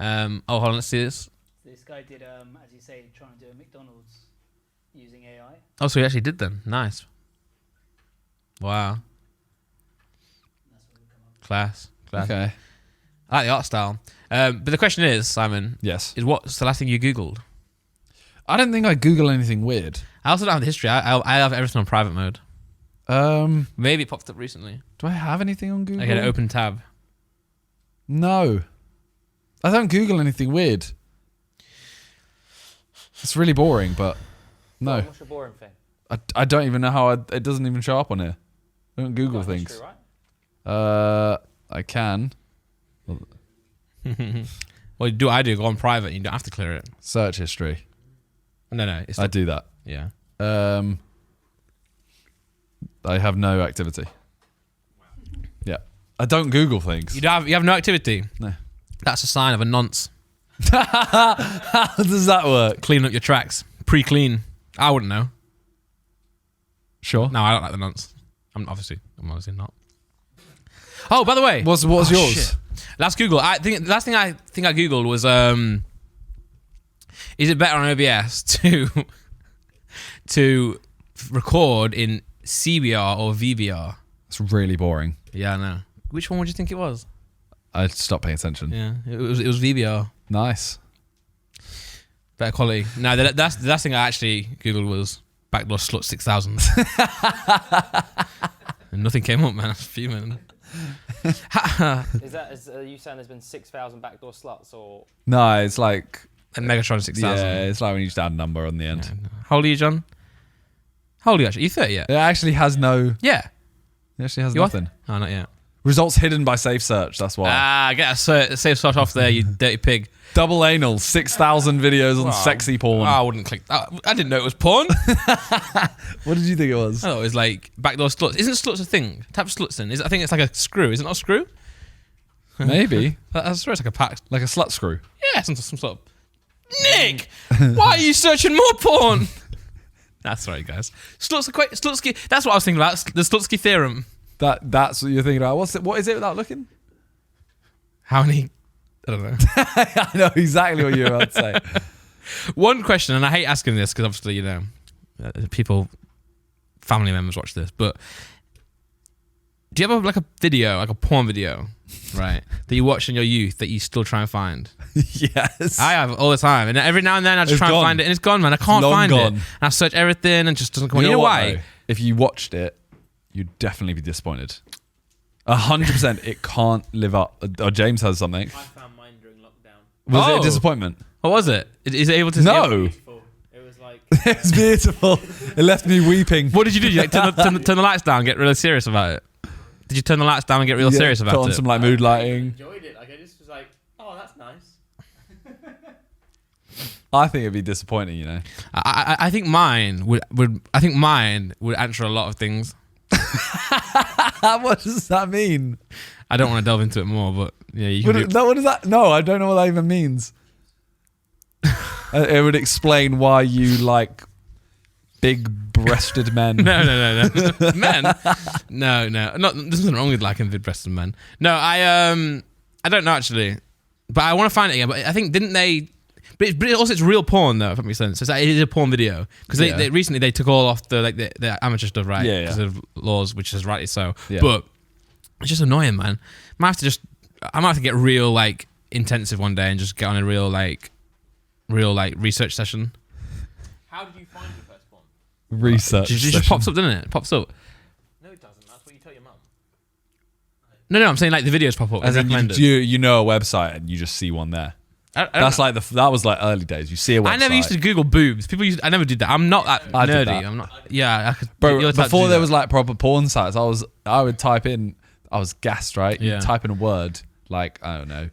Hold on, let's see this. This guy did, as you say, trying to do a McDonald's using AI. Oh, so he actually did then. Nice. Wow. That's what would come up. Class. Okay. I like the art style. But the question is, Simon, Yes. is what's the last thing you Googled? I don't think I Google anything weird. I also don't have the history. I have everything on private mode. Maybe it popped up recently. Do I have anything on Google? I get an open tab. No. I don't Google anything weird. It's really boring, but no. What's your boring thing? I don't even know how it doesn't even show up on here. I don't Google Got things. history, right? I can. Well, I do go on private and you don't have to clear it. Search history. No. It's I do that. Yeah. I have no activity. Yeah. I don't Google things. You have no activity? No. That's a sign of a nonce. How does that work? Clean up your tracks. Pre-clean. I wouldn't know. Sure. No, I don't like the nonce. I'm obviously not. Oh, by the way. What was yours? Shit. Last Google. The last thing I think I Googled was is it better on OBS to record in CBR or VBR? It's really boring. Yeah, I know. Which one would you think it was? I stopped paying attention. Yeah, it was VBR. Nice. Better quality. No, the last thing I actually Googled was backdoor slut 6000. And nothing came up, man. I was fuming. Are you saying there's been 6,000 backdoor sluts or? No, it's like And Megatron 6000. yeah, it's like when you just add a number on the end. Yeah, no. How old are you, John? How old are you actually? You 30 yet? It actually has no. Yeah. It actually has You are? nothing. Oh, not yet. Results hidden by safe search. That's why. Get a safe shot off there, you dirty pig. Double anal. 6,000 videos on Wow. sexy porn. I wouldn't click that. I didn't know it was porn. What did you think it was? I thought it was like backdoor sluts. Isn't sluts a thing? Type of sluts in? I think it's like a screw. Is it not a screw? Maybe I swear it's like a pack. like a slut screw. Yeah, some sort of. Nick, why are you searching more porn? That's right, guys. Slutsky. That's what I was thinking about. The Slutsky theorem. That's what you're thinking about. What is it without looking? How many? I don't know. I know exactly what you're about to say. One question, and I hate asking this because obviously family members watch this, but do you have like a video, like a porn video, right, that you watched in your youth that you still try and find? Yes. I have all the time, and every now and then I just It's try and gone. find it, and it's gone, man. I can't long find gone. it. And I search everything, and it just doesn't come. You know what, why? though? If you watched it, you'd definitely be disappointed. 100%. It can't live up. Or James has something. I found mine during lockdown. Was it Oh. a disappointment? What was it? Is it able to? No. Beautiful. It was like. It was beautiful. It left me weeping. What did you do? Did you like turn the lights down and get really serious about it? Did you turn the lights down and get real serious about put on it? some like mood lighting. Enjoyed it. Like I just was like, oh, that's nice. I think it'd be disappointing, you know. I think mine would answer a lot of things. What does that mean? I don't want to delve into it more, but yeah, you can. What is that? No, I don't know what that even means. It would explain why you like big-breasted men. No. Men? No. There's nothing wrong with liking big-breasted men. No, I don't know actually, but I want to find it again. But I think didn't they? But also it's real porn though, if that makes sense. It is a porn video because they recently they took all off the amateur stuff, right? Yeah, Because of laws, which is rightly so. Yeah. But it's just annoying, man. I might have to get real like intensive one day and just get on a real research session. How did you find your first porn? Research. It just session. pops up, doesn't it? It pops up. No, it doesn't. That's what you tell your mum. No, I'm saying like the videos pop up. As in recommended. you know a website and you just see one there. I don't That's know. like that was like early days. You see a website. I never used to Google boobs. I never did that. I'm not that I did nerdy. that. I'm not. Yeah, I could. Bro, you're the type to before do there that. was like proper porn sites, I would type in. I was gassed, right? Yeah. You type in a word like I don't know,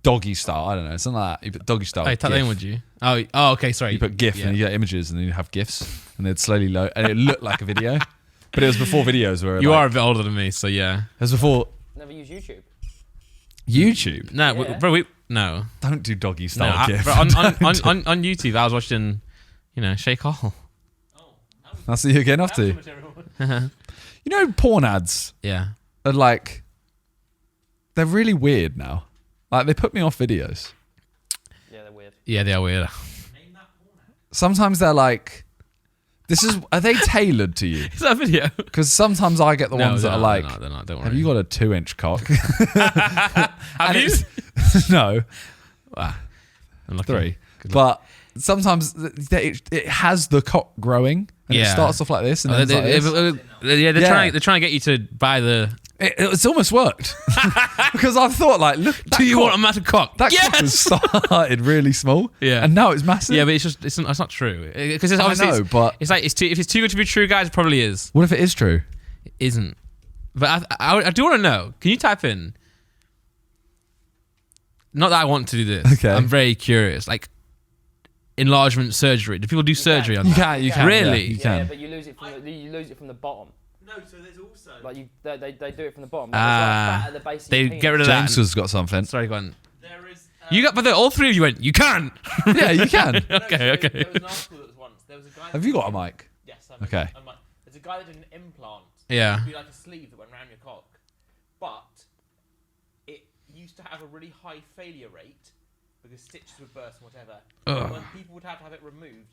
doggy style. I don't know, something like that. You put doggy style. Hey, type that GIF. in, would you? Oh, okay. Sorry. You put GIF Yeah. and you get images, and then you have GIFs, and they'd slowly load, and it looked like a video, but it was before videos were. You like, are a bit older than me, so yeah. It was before Never use YouTube. YouTube. No, Yeah. bro, no. Don't do doggy No, style GIF. bro, on YouTube, I was watching, Shake Hall. That's what you're getting off to. You know, porn ads Yeah. are like, they're really weird now. Like they put me off videos. Yeah, they're weird. Yeah, they are weird. sometimes they're like, are they tailored to you? Is that a video? Because sometimes I get the ones that are like, they're not, don't worry. have you got a 2-inch cock? Have you? No, Wow. Unlucky. 3. But sometimes it has the cock growing, and it starts off like this, and then it's like this. They're trying to get you to buy the. It's almost worked because I've thought like, look, Do you want a massive cock? that cock was started really small, and now it's massive. Yeah, but it's not true because it's I obviously know, but it's like if it's too good to be true, guys, it probably is. what if it is true? It isn't. But I do want to know. Can you type in? Not that I want to do this. Okay. I'm very curious. Like enlargement surgery. Do people do surgery on that? You can. Really? Yeah, you Yeah, can. but you lose it from the bottom. No, so there's also. Like they do it from the bottom. Ah. There's like fat at the base of They your get penis. rid of James that. has got something. Sorry, go on. There is. You got, but all three of you went. You can. Yeah, you can. Okay. There was an article that was once. There was a guy. Have you got a mic? Yes. Okay. There's a guy that did an implant. Yeah. It would be like a sleeve that went around your cock, but it used to have a really high failure rate because stitches would burst and whatever. Ugh. And when people would have to have it removed,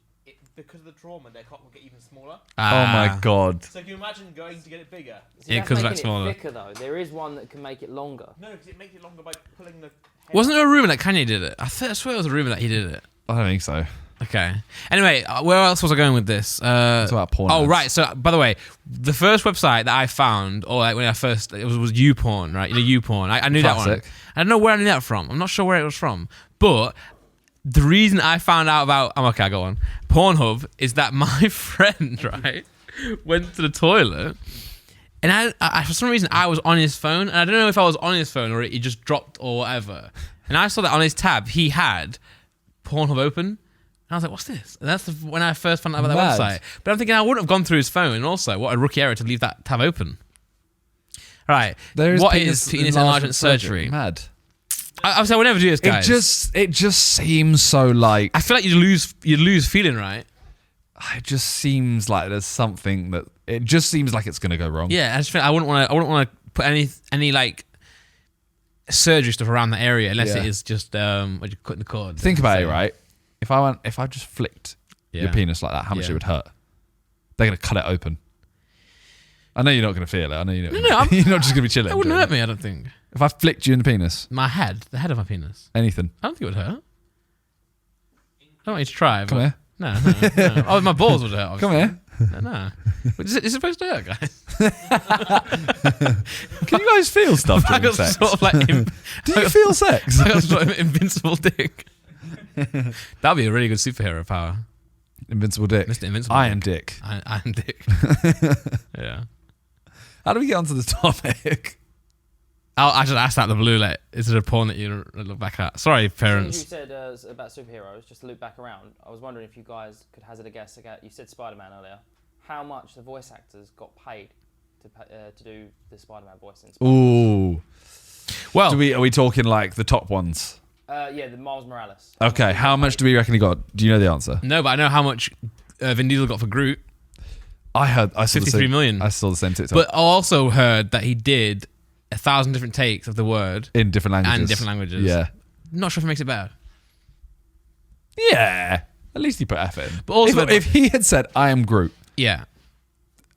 because of the trauma, their cock would get even smaller. Oh my god. So can you imagine going to get it bigger? See, Yeah, that's 'cause making that's it smaller. thicker though. There is one that can make it longer. No, because it makes it longer by pulling the. Hair. Wasn't there a rumor that Kanye did it? I swear it was a rumor that he did it. I don't think so. Okay. Anyway, where else was I going with this? It's about porn. Oh ads. right. So by the way, the first website that I found, or like when I first, it was YouPorn, right? You know YouPorn. I knew that Classic. one. I don't know where I knew that from. I'm not sure where it was from, but the reason I found out about, I got one, Pornhub, is that my friend, right, went to the toilet, and I for some reason I was on his phone, and I don't know if I was on his phone or it just dropped or whatever, and I saw that on his tab he had Pornhub open, and I was like, what's this? And that's when I first found out about that Mad. website. But I'm thinking I wouldn't have gone through his phone, and also what a rookie error to leave that tab open. Right, what is penis enlargement surgery? Mad. I would never do this, guys. It just seems so like. I feel like you'd lose feeling, right? It just seems like there's something that. It just seems like it's gonna go wrong. Yeah, I just feel I wouldn't want to put any like surgery stuff around the area unless Yeah. it is just what you cutting the cord. Think about it, right? If I just flicked Yeah. your penis like that, how much Yeah. it would hurt? They're gonna cut it open. I know you're not gonna feel it. I know you're not. No, I'm- you're not just gonna be chilling. It wouldn't doing hurt it. me, I don't think. If I flicked you in the penis, The head of my penis. anything. I don't think it would hurt. I don't want you to try. Come but here. No. Oh, my balls would hurt. Come Obviously. here. No. But is it supposed to hurt, guys? Can you guys feel stuff I during got sex? sort of like Do you feel sex? I got sort of invincible dick. That'd be a really good superhero power. Invincible dick. Mr. Invincible. Iron dick. Iron dick. Yeah. How do we get onto the topic? I should ask that the blue. Like, is it a porn that you look back at? Sorry, Since parents. you said about superheroes, just to loop back around, I was wondering if you guys could hazard a guess. You said Spiderman earlier. How much the voice actors got paid to do the Spider-Man voice in Spider-Man? Ooh. Well, Are we talking like the top ones? Yeah, the Miles Morales. Okay, how much do we reckon he got? Do you know the answer? no, but I know how much Vin Diesel got for Groot. I saw the 53 same, million. I saw the same TikTok. But I also heard that he did 1,000 different takes of the word in different languages. and different languages. Yeah. Not sure if it makes it better. Yeah. At least he put effort in. But also, if he had said, I am Groot, yeah.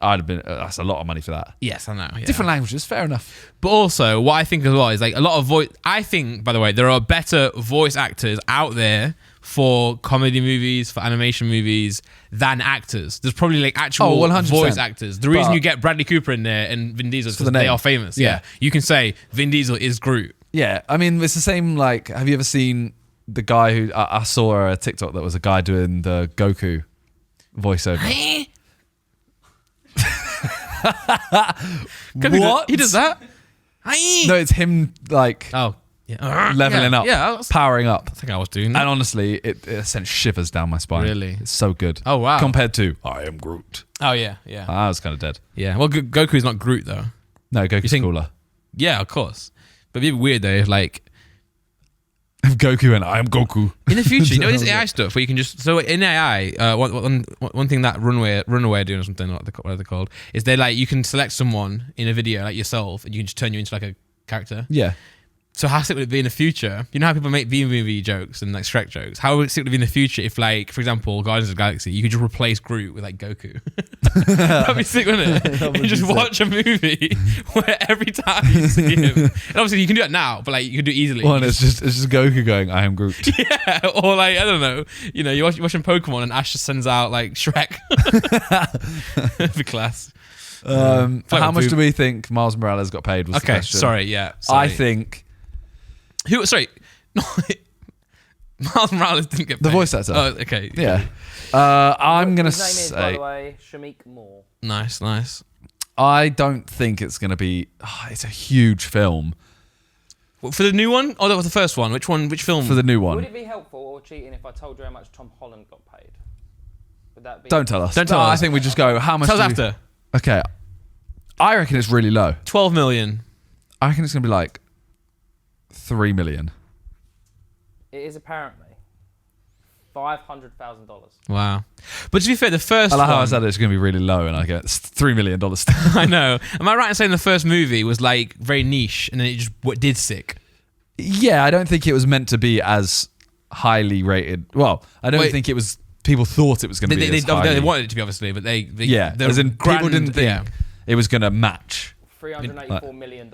I'd have been, that's a lot of money for that. Yes, I know. Yeah. Different languages, fair enough. But also, what I think as well is like a lot of voice. I think, by the way, there are better voice actors out there for comedy movies, for animation movies, than actors. There's probably like actual 100%. voice actors. The reason But- you get Bradley Cooper in there and Vin Diesel is the because they name. are famous. Yeah. Yeah. You can say Vin Diesel is Groot. Yeah, I mean, it's the same, like, have you ever seen the guy who, I saw a TikTok that was a guy doing the Goku voiceover. What? He does that? No, it's him, like, Oh. Yeah. leveling Yeah, up, Yeah, I powering up. think I was doing that. And honestly, it sent shivers down my spine. Really? It's so good. Oh, wow. Compared to, I am Groot. Oh, yeah, yeah. I was kind of dead. Yeah. Well, Goku's not Groot, though. No, Goku's think- cooler. Yeah, of course. But it'd be weird, though, if, like, If Goku and I am Goku. in the future, you know, this AI stuff where you can just so in AI, one thing that Runway are doing or something, what they're called, is they like you can select someone in a video like yourself, and you can just turn you into like a character. Yeah. So how sick would it be in the future? You know how people make B-movie jokes and like Shrek jokes? How sick would it be in the future if, like, for example, Guardians of the Galaxy, you could just replace Groot with like Goku? That'd be sick, wouldn't it? And just watch a movie where every time you see him, and obviously you can do that now, but like you can do it easily. Well, and it's just Goku going, "I am Groot." Yeah, or like I don't know, you're watching Pokemon and Ash just sends out like Shrek. For class. How much do we think Miles Morales got paid? Was the Okay, question. sorry. I think Sorry, Miles Morales didn't get paid. the voice actor. Oh, okay. Yeah. I'm gonna His name is, by say the way, Shamik Moore. Nice. I don't think it's gonna be. It's a huge film For the new one? Oh, that was the first one. Which one? Which film? for the new Would one. it be helpful or cheating if I told you how much Tom Holland got paid? Would that be? Don't tell us. Don't tell No, us. I think we just go. How much? Tell us do we- after. Okay. I reckon it's really low. 12 million. I reckon it's gonna be like 3 million. It is apparently $500,000. Wow. But to be fair, the first I like how I one... said it's gonna be really low, and I get it's $3 million. I know. Am I right in saying the first movie was like very niche and then it just did sick? Yeah, I don't think it was meant to be as highly rated. Well, I don't Wait. think it was. People thought it was going to be. As highly. They wanted it to be, obviously, but they Yeah, the as in people grand- didn't think yeah. it was going to match. $384 million.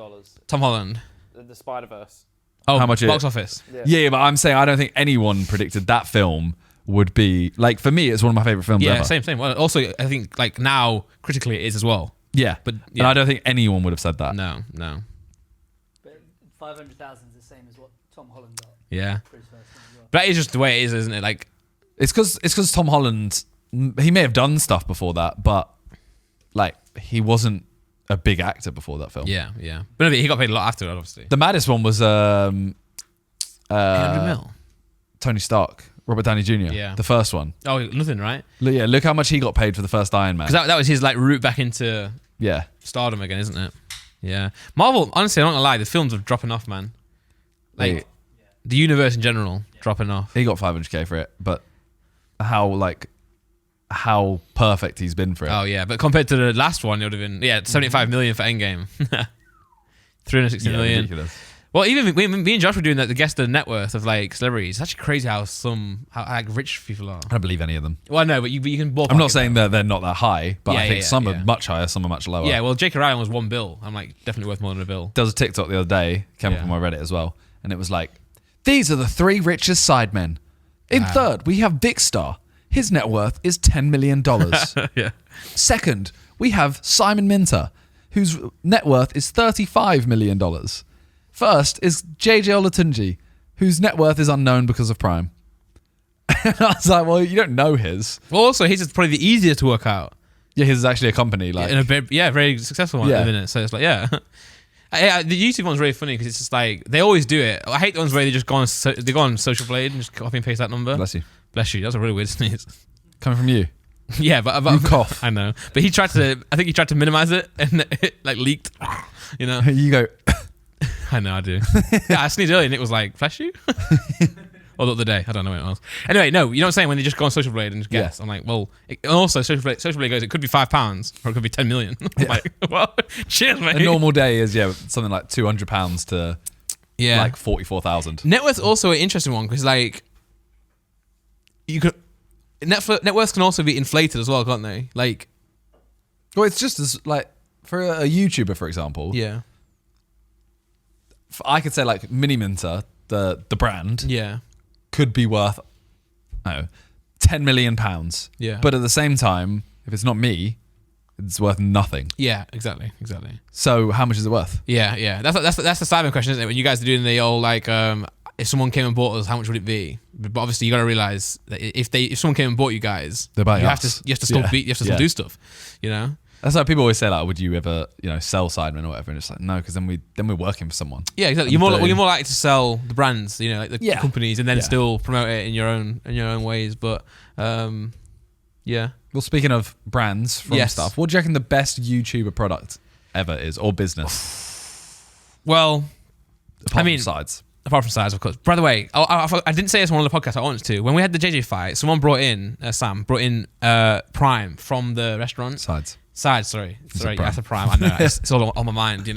Tom Holland. The Spider-Verse. Oh, How much box it- office? Yeah, but I'm saying I don't think anyone predicted that film would be like. For me, it's one of my favorite films Yeah, ever. same. Well, also, I think like now critically it is as well. Yeah, But and yeah. I don't think anyone would have said that. No. But 500,000 is the same as what Tom Holland got Yeah. for his first one as well. But that is just the way it is, isn't it? Like, It's because Tom Holland, he may have done stuff before that, but like he wasn't a big actor before that film. yeah. But no, he got paid a lot after that, obviously. The maddest one was 800 mil. Tony Stark, Robert Downey Jr. Yeah. The first one. Oh, nothing, right? Yeah, look how much he got paid for the first Iron Man. Because that was his like route back into Yeah. stardom again, isn't it? Yeah. Marvel, honestly, I'm not gonna lie, the films are dropping off, man. Like They- the universe in general dropping off. He got 500k for it, but how perfect he's been for it. Oh yeah, but compared to the last one, it would have been 75 million for Endgame, 360 Yeah, million. ridiculous. Well, even me and Josh were doing that. The guess the net worth of like celebrities. It's actually crazy how like rich people are. I don't believe any of them. Well, no, but you can ballpark. I'm not it, saying though. that they're not that high, but Yeah, I think yeah, some yeah. are much higher, some are much lower. Yeah, well, J.K. Rowling was $1 billion. I'm like definitely worth more than $1 billion. There was a TikTok the other day, came up Yeah. on my Reddit as well, and it was like, these are the 3 richest sidemen. In third, we have Big Star. His net worth is $10 million. Yeah. Second, we have Simon Minter, whose net worth is $35 million. First is JJ Olatunji, whose net worth is unknown because of Prime. And I was like, well, you don't know his. Well, also his is probably the easiest to work out. Yeah, his is actually a company. Like, In a very successful one Yeah. at the minute. So it's like, yeah. The YouTube one's really funny because it's just like they always do it. I hate the ones where they just go on Social Blade and just copy and paste that number. bless you. Bless you. That's a really weird sneeze. Coming from you. Yeah, but You cough. I know, but I think he tried to minimize it and it like leaked. You know, You go, I know I do. Yeah, I sneezed earlier and it was like, bless you. Or the other day, I don't know what it was. Anyway, no, you know what I'm saying? When they just go on Social Blade and just guess, I'm like, well, and also Social Blade goes, it could be £5 or it could be 10 million. I'm like, well, cheers, mate. a normal day is, something like £200 to Yeah. like 44,000. Net worth's also an interesting one because, like, you could net worths can also be inflated as well, can't they? Like, Well, it's just as like for a YouTuber, for example. yeah, I could say like Mini Minter, the brand, yeah, could be worth, I don't know, £10 million. yeah. But at the same time, if it's not me, it's worth nothing. yeah, exactly. So how much is it worth? Yeah. That's the Sidemen question, isn't it? When you guys are doing the old like, if someone came and bought us, how much would it be? But obviously, you got to realize that if someone came and bought you guys, They buy you have us. to still Yeah. you have to still Yeah. do stuff. You know. That's why people always say like, would you ever, sell Sidemen or whatever? And it's like, no, because then we're working for someone. Yeah, exactly. I'm You're more doing- likely to sell the brands, like the Yeah. companies, and then Yeah. still promote it in your own ways. But yeah. Well, speaking of brands from Yes. stuff, what do you reckon the best YouTuber product ever is, or business? Well, Apart I mean- from sides. apart from size, of course. By the way, I didn't say this on one of the podcasts I wanted to. When we had the JJ fight, someone Sam brought in Prime from the restaurant. Sides, sorry, Prime. that's a Prime. I know it's all on my mind,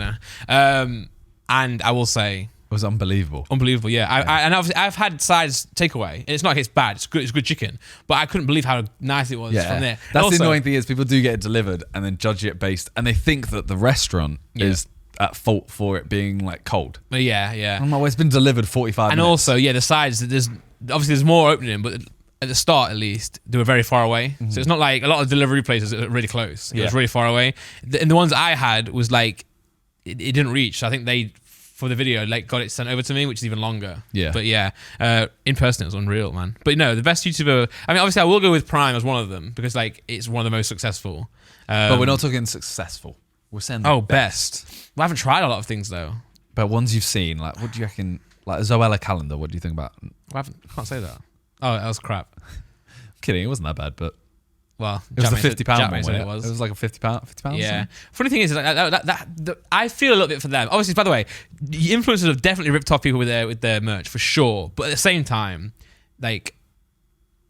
And I will say, was unbelievable. Unbelievable, yeah. And obviously I've had sides takeaway. And it's not like it's bad. It's good chicken. But I couldn't believe how nice it was from there. That's Also, the annoying thing is people do get it delivered and then judge it based, and they think that the restaurant is at fault for it being like cold. Yeah. I'm like, well, it's been delivered 45 And minutes. also, the sides, there's more opening, but at the start at least, they were very far away. So it's not like a lot of delivery places that are really close. It was really far away. And the ones I had was like, it didn't reach. So I think they, for the video, like got it sent over to me, which is even longer. Yeah. But in person, it was unreal, man. But no, the best YouTuber, I mean, obviously I will go with Prime as one of them because like it's one of the most successful. But we're not talking successful. We're saying the best. We haven't tried a lot of things though. But ones you've seen, like, what do you reckon? Like Zoella calendar, what do you think about? I can't say that. Oh, that was crap. Kidding, it wasn't that bad, but Well, it was the Jack £50 Jack one. said Wasn't it was. It was like a £50. Yeah. Funny thing is, that I feel a little bit for them. Obviously, by the way, the influencers have definitely ripped off people with their merch for sure. But at the same time, like,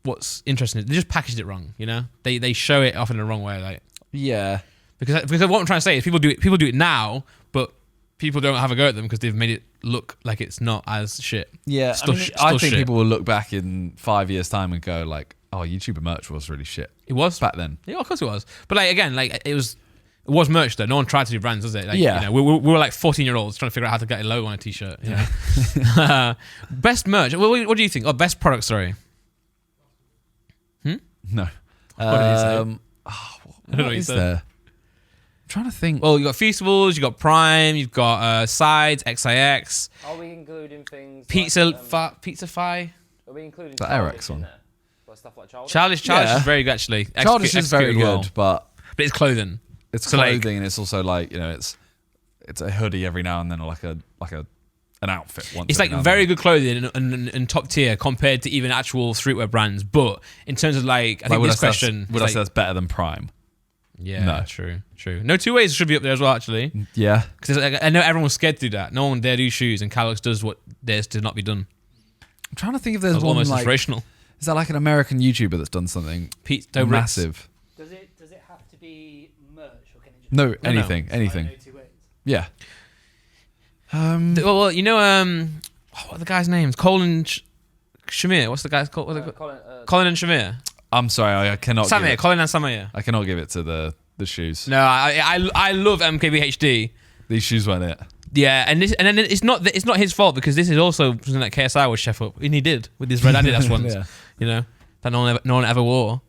what's interesting is they just packaged it wrong. You know, they show it off in the wrong way, like Yeah. because what I'm trying to say is people do it now, but people don't have a go at them because they've made it look like it's not as shit. Yeah. Still I still think shit. people will look back in 5 years' time and go like, oh, YouTuber merch was really shit. It was Back then. Yeah, of course it was. But like again, like it was merch though. No one tried to do brands, was it? Like, Yeah. You know, we were like 14-year-olds trying to figure out how to get a logo on a t-shirt. You know? Best merch. What do you think? Oh, best product. Sorry. No. What did he say? I don't know what what he is said. there? I'm trying to think. Well, you got Feastables, you got Prime, you've got Sides, XIX, Are we including things Pizza, like, Pizza Fi. are we including The Childish Eric's in one. there? Like stuff like Childish? Childish Yeah. is very good actually. Childish is very executed good, well. but It's clothing. it's So, like- clothing and it's also like, you know, it's a hoodie every now and then, or like an outfit once. It's every like now and very then. good clothing and top tier compared to even actual streetwear brands. But in terms of like, I think would this I say question, would is I say that's better than Prime? yeah, No. true. No, Two Ways should be up there as well actually. Yeah. Because I know everyone was scared to do that. No one dare do shoes, and Callux does what dares to not be done. I'm trying to think if That there's was one almost like, inspirational. is that like an American YouTuber that's done something Pete Dobrik's. massive? Does it have to be merch or can it just No, no. anything. I know 2 ways. Yeah. Well, you know, what are the guys' names? Colin Shamir. What's the guy's called? What are they called? Colin and Shamir. I'm sorry, I cannot. give Samir. it- Colin and Samir. I cannot give it to the shoes. No, I love MKBHD. These shoes weren't it. Yeah, and then it's not his fault because this is also something that KSI was chef up, and he did with his red Adidas ones. Yeah. You know that no one ever wore.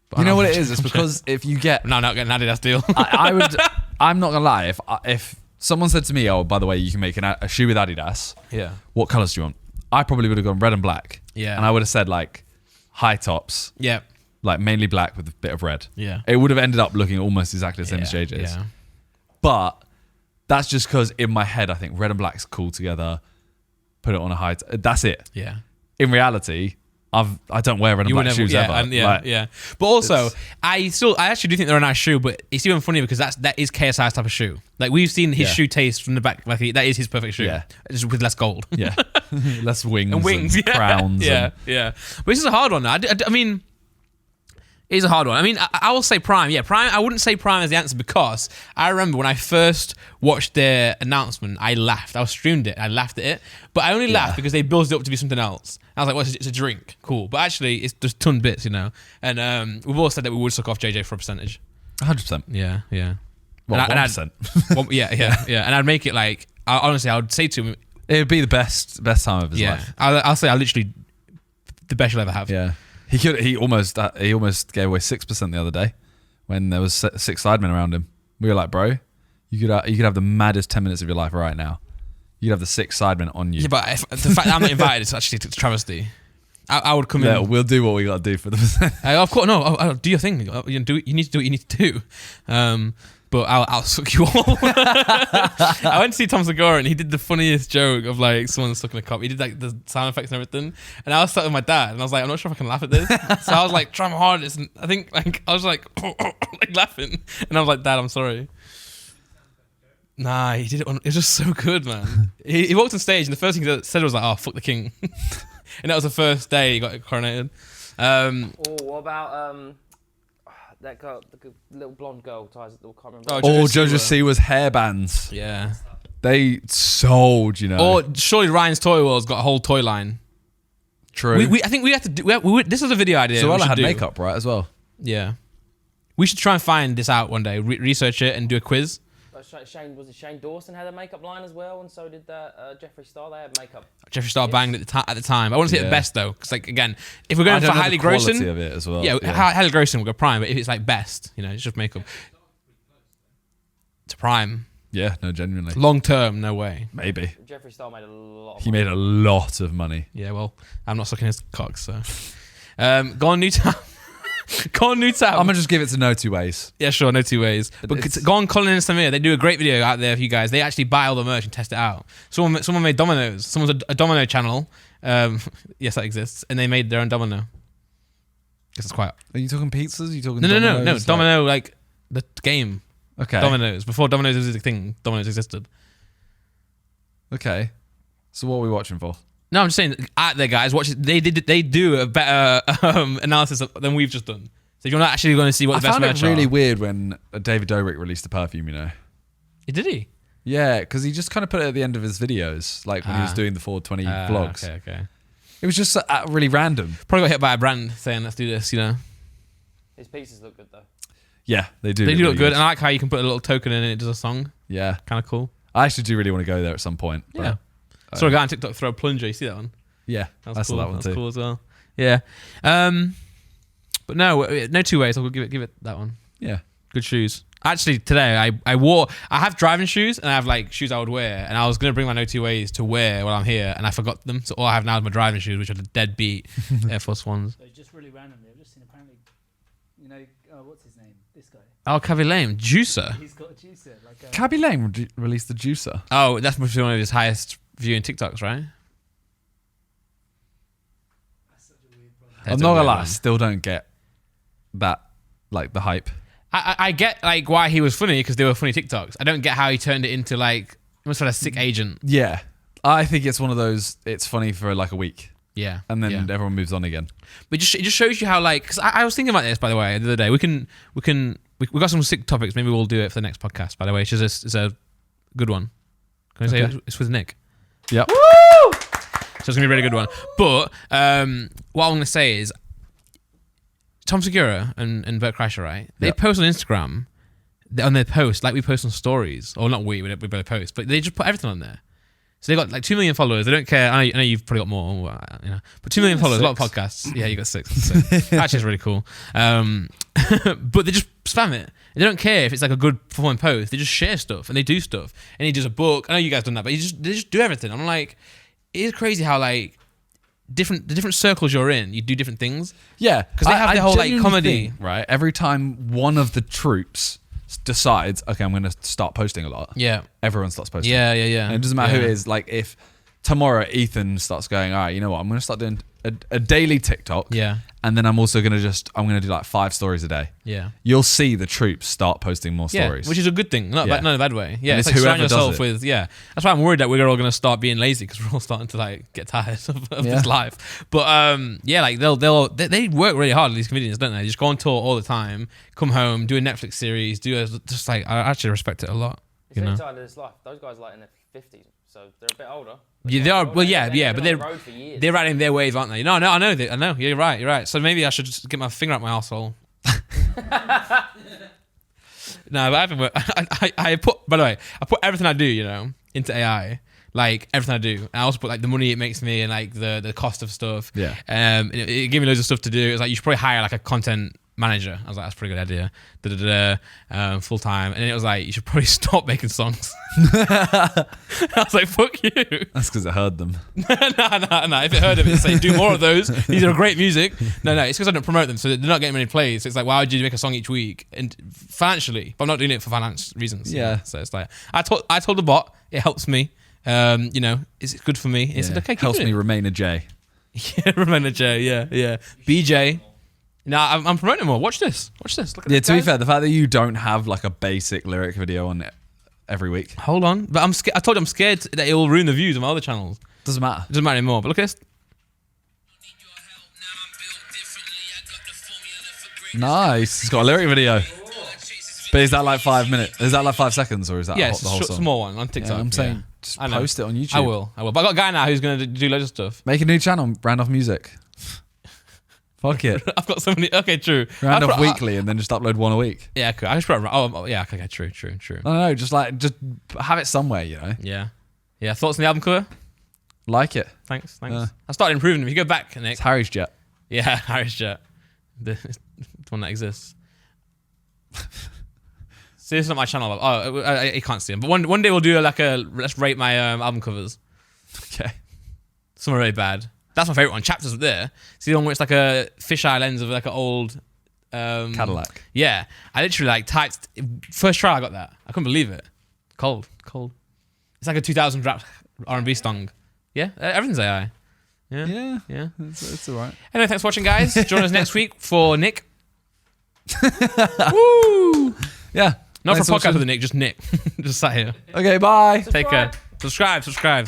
But You know I'm- what it is? It's because if you get, No, I'm not getting an Adidas deal. I would. I'm not gonna lie. If someone said to me, "Oh, by the way, you can make a shoe with Adidas. yeah. What colours do you want?" I probably would have gone red and black. Yeah. And I would have said like high tops, Yeah. like mainly black with a bit of red. Yeah. It would have ended up looking almost exactly the same as Yeah, JJ's. Yeah. But that's just because in my head, I think red and black's cool together. Put it on a high. That's it. Yeah. In reality, I don't wear red and black shoes ever. And yeah, Like, yeah. But also, it's- I actually do think they're a nice shoe, but it's even funnier because that is KSI's type of shoe. Like we've seen his Yeah. shoe taste from the back. Like that is his perfect shoe. Yeah. Just with less gold. Yeah. Less wings And wings, yeah. crowns. Yeah, and- yeah. But this is a hard one. I mean, it is a hard one. I mean, I will say Prime. Yeah, Prime. I wouldn't say Prime as the answer because I remember when I first watched their announcement, I laughed. I streamed it. I laughed at it, but I only laughed because they built it up to be something else. I was like, well, it's a drink. Cool. But actually, it's just ton bits, you know. And we've all said that we would suck off JJ for a percentage. 100%. Yeah, yeah. Well, And 1%. Well, yeah. And I'd make it like, honestly, I would say to him, It would be the best time of his yeah, life. I'll say I literally the best you'll ever have. Yeah. He almost gave away 6% the other day when there was 6 sidemen around him. We were like, bro, you could have the maddest 10 minutes of your life right now. You'd have the 6 sidemen on you. Yeah, but the fact that I'm not invited is actually a travesty. I would come Yeah, in. we'll do what we got to do for the. Of course, no. I'll do your thing. You need to do what you need to do. But I'll suck you all. I went to see Tom Segura and he did the funniest joke of like someone sucking a cop. He did like the sound effects and everything. And I was sat with my dad and I was like, I'm not sure if I can laugh at this. So I was like trying my hardest and I think like I was like like laughing and I was like, Dad, I'm sorry. Nah, he did it. It was just so good, man. He walked on stage and the first thing he said was like, "Oh, fuck the king," and that was the first day he got coronated. What about that girl, the little blonde girl ties it. Can't remember. Oh, Or Jojo Jojo Siwa. Siwa's hairbands. Yeah, They sold, you know. Or surely Ryan's Toy World's got a whole toy line. True. I think we have to do. This is a video idea. so we I should had do. makeup, right, as well. Yeah. We should try and find this out one day. Research it and do a quiz. Shane Dawson had a makeup line as well, and so did Jeffree Star. They had makeup. Jeffree Star banged at the time. I want to see it the best though, because like again, if we're I going for don't know highly the quality grossing, of it as well. yeah, highly grossing we'll go prime. But if it's like best, you know, it's just makeup. It's prime. Yeah, no, genuinely. Long term, no way. Maybe. Jeffree Star made a lot. He made a lot of money. Yeah, well, I'm not sucking his cock, so. Go on Newtown. Go on Newtown. I'm gonna just give it to No Two Ways. Yeah, sure, no two ways. But go on Colin and Samir. They do a great video out there for you guys. They actually buy all the merch and test it out. Someone made dominoes. Someone's a domino channel. Yes, that exists. And they made their own domino. Guess it's quite... Are you talking pizzas? Are you talking No. Domino's? Domino, like the game. Okay. Dominoes. Before Dominoes was a thing, Dominoes existed. Okay. So what are we watching for? No, I'm just saying, out there, guys, watch it. They do a better analysis than we've just done. So if you're not actually going to see what the I best found merch it really are. weird when David Dobrik released a perfume, you know. Did he? Yeah, because he just kind of put it at the end of his videos, like when he was doing the 420 vlogs. Okay. It was just really random. Probably got hit by a brand saying, let's do this, you know. His pieces look good though. Yeah, they do. They do look really good. And I like how you can put a little token in and it does a song. Yeah. Kind of cool. I actually do really want to go there at some point. But, Yeah. Saw a guy on TikTok throw a plunger. You see that one? Yeah, That was I cool. saw that one That's too. cool as well. Yeah. But no two ways. I'll give it that one. Yeah. Good shoes. Actually, today I have driving shoes and I have like shoes I would wear, and I was gonna bring my no two ways to wear while I'm here, and I forgot them. So all I have now is my driving shoes, which are the deadbeat Air Force Ones. So just really randomly, I've just seen apparently, you know, what's his name? This guy. Oh, Cavi Lame, Juicer. He's got a juicer. Like a, Cabby Lane released the juicer. Oh, that's must be one of his highest viewing TikToks, right? that's such a weird problem. I'm not gonna lie, I still don't get that, like the hype. I get like why he was funny because they were funny TikToks. I don't get how he turned it into like he must have had a sick agent. Yeah, I think it's one of those. It's funny for like a week, Yeah, and then yeah. everyone moves on again. But it just shows you how like because I was thinking about this by the way the other day. We got some sick topics. Maybe we'll do it for the next podcast. By the way, it's a good one. Can I say Okay. it's with Nick? Yep. So it's gonna be a really good one. But what I'm gonna say is Tom Segura and Bert Kreischer, right? They Yep. post on Instagram on their post like we post on stories, or not we both post, but they just put everything on there. So they got like 2 million followers. They don't care. I know you've probably got more, you know, but 2 million followers. 6. A lot of podcasts. Yeah, you got 6. Actually, it's really cool. But they just spam it. They don't care if it's like a good performing post. They just share stuff and they do stuff. And he does a book. I know you guys done that, but they just do everything. I'm like, it is crazy how like the different circles you're in, you do different things. Yeah, 'Cause they have the whole, like, genuinely comedy. think, right? Every time one of the troops decides, okay, I'm going to start posting a lot. Yeah. Everyone starts posting. Yeah. And it doesn't matter who Yeah. it is. Like if tomorrow Ethan starts going, all right, you know what? I'm going to start doing a daily TikTok. Yeah. And then I'm also going to do like 5 stories a day. Yeah. You'll see the troops start posting more stories. Yeah, which is a good thing, not Yeah. not in a bad way. Yeah, And it's it's like surround whoever does yourself it. with. Yeah, that's why I'm worried that we're all going to start being lazy because we're all starting to like get tired of Yeah. this life. But yeah, like they work really hard. These comedians, don't they? They just go on tour all the time, come home, do a Netflix series, just like I actually respect it a lot. It's You really know? tired of this life. Those guys are like in their 50s, so they're a bit older. Yeah, they are. Well, yeah, They've but been on the road for years. they're riding their wave, aren't they? No, I know. I know. You're right. You're right. So maybe I should just get my finger up my asshole. No, but I haven't. I put. By the way, I put everything I do, you know, into AI. Like everything I do. And I also put like the money it makes me and like the cost of stuff. Yeah. It gave me loads of stuff to do. It was like you should probably hire like a content manager. I was like, that's a pretty good idea. Full time. And then it was like, you should probably stop making songs. I was like, fuck you. That's because I heard them. No. If it heard of it, it'd say, do more of those. These are great music. No. It's because I don't promote them, so they're not getting many plays. So it's like, why would you make a song each week? And financially, but I'm not doing it for finance reasons. you Yeah. know? So it's like, I told the bot, it helps me. You know, it's good for me. It said, okay, keep helps doing me it. remain a J. Yeah, remember J. Yeah. BJ. No, I'm promoting more. Watch this. Look at Yeah, this, to be guys. fair, the fact that you don't have like a basic lyric video on it every week Hold on, but I'm scared. I told you I'm scared that it will ruin the views of my other channels. doesn't matter. It doesn't matter anymore. But look at this. Nice. It's got a lyric video. But is that like 5 minutes? Is that like 5 seconds, or is that Yeah, the it's a whole short, song? small one on TikTok. Yeah, I'm saying just I know. post it on YouTube. I will. But I got a guy now who's going to do loads of stuff. Make a new channel, Randolph Music. Fuck it. I've got so many. Okay, true. Randolph Weekly, and then just upload one a week. Yeah, cool. I just put. Oh, yeah. Okay, true. I don't know, just have it somewhere, you know. Yeah. Thoughts on the album cover? Like it. Thanks. Yeah. I started improving them. If you go back, Nick. It's Harry's jet. Yeah, Harris Jet. The one that exists. See, this is not my channel. You can't see them. But one day we'll do let's rate my album covers. Okay. Some are really bad. That's my favorite one. Chapters up there. See the one where it's like a fisheye lens of like an old Cadillac. Yeah, I literally typed. First try, I got that. I couldn't believe it. Cold. It's like a 2000 rap R&B song. Yeah, everything's AI. Yeah. It's all right. Anyway, thanks for watching, guys. Join us next week for Nick. Woo! Yeah. Not Thanks for a podcast watching. with Nick, just Nick. Just sat here. Okay, bye. Take care. Subscribe.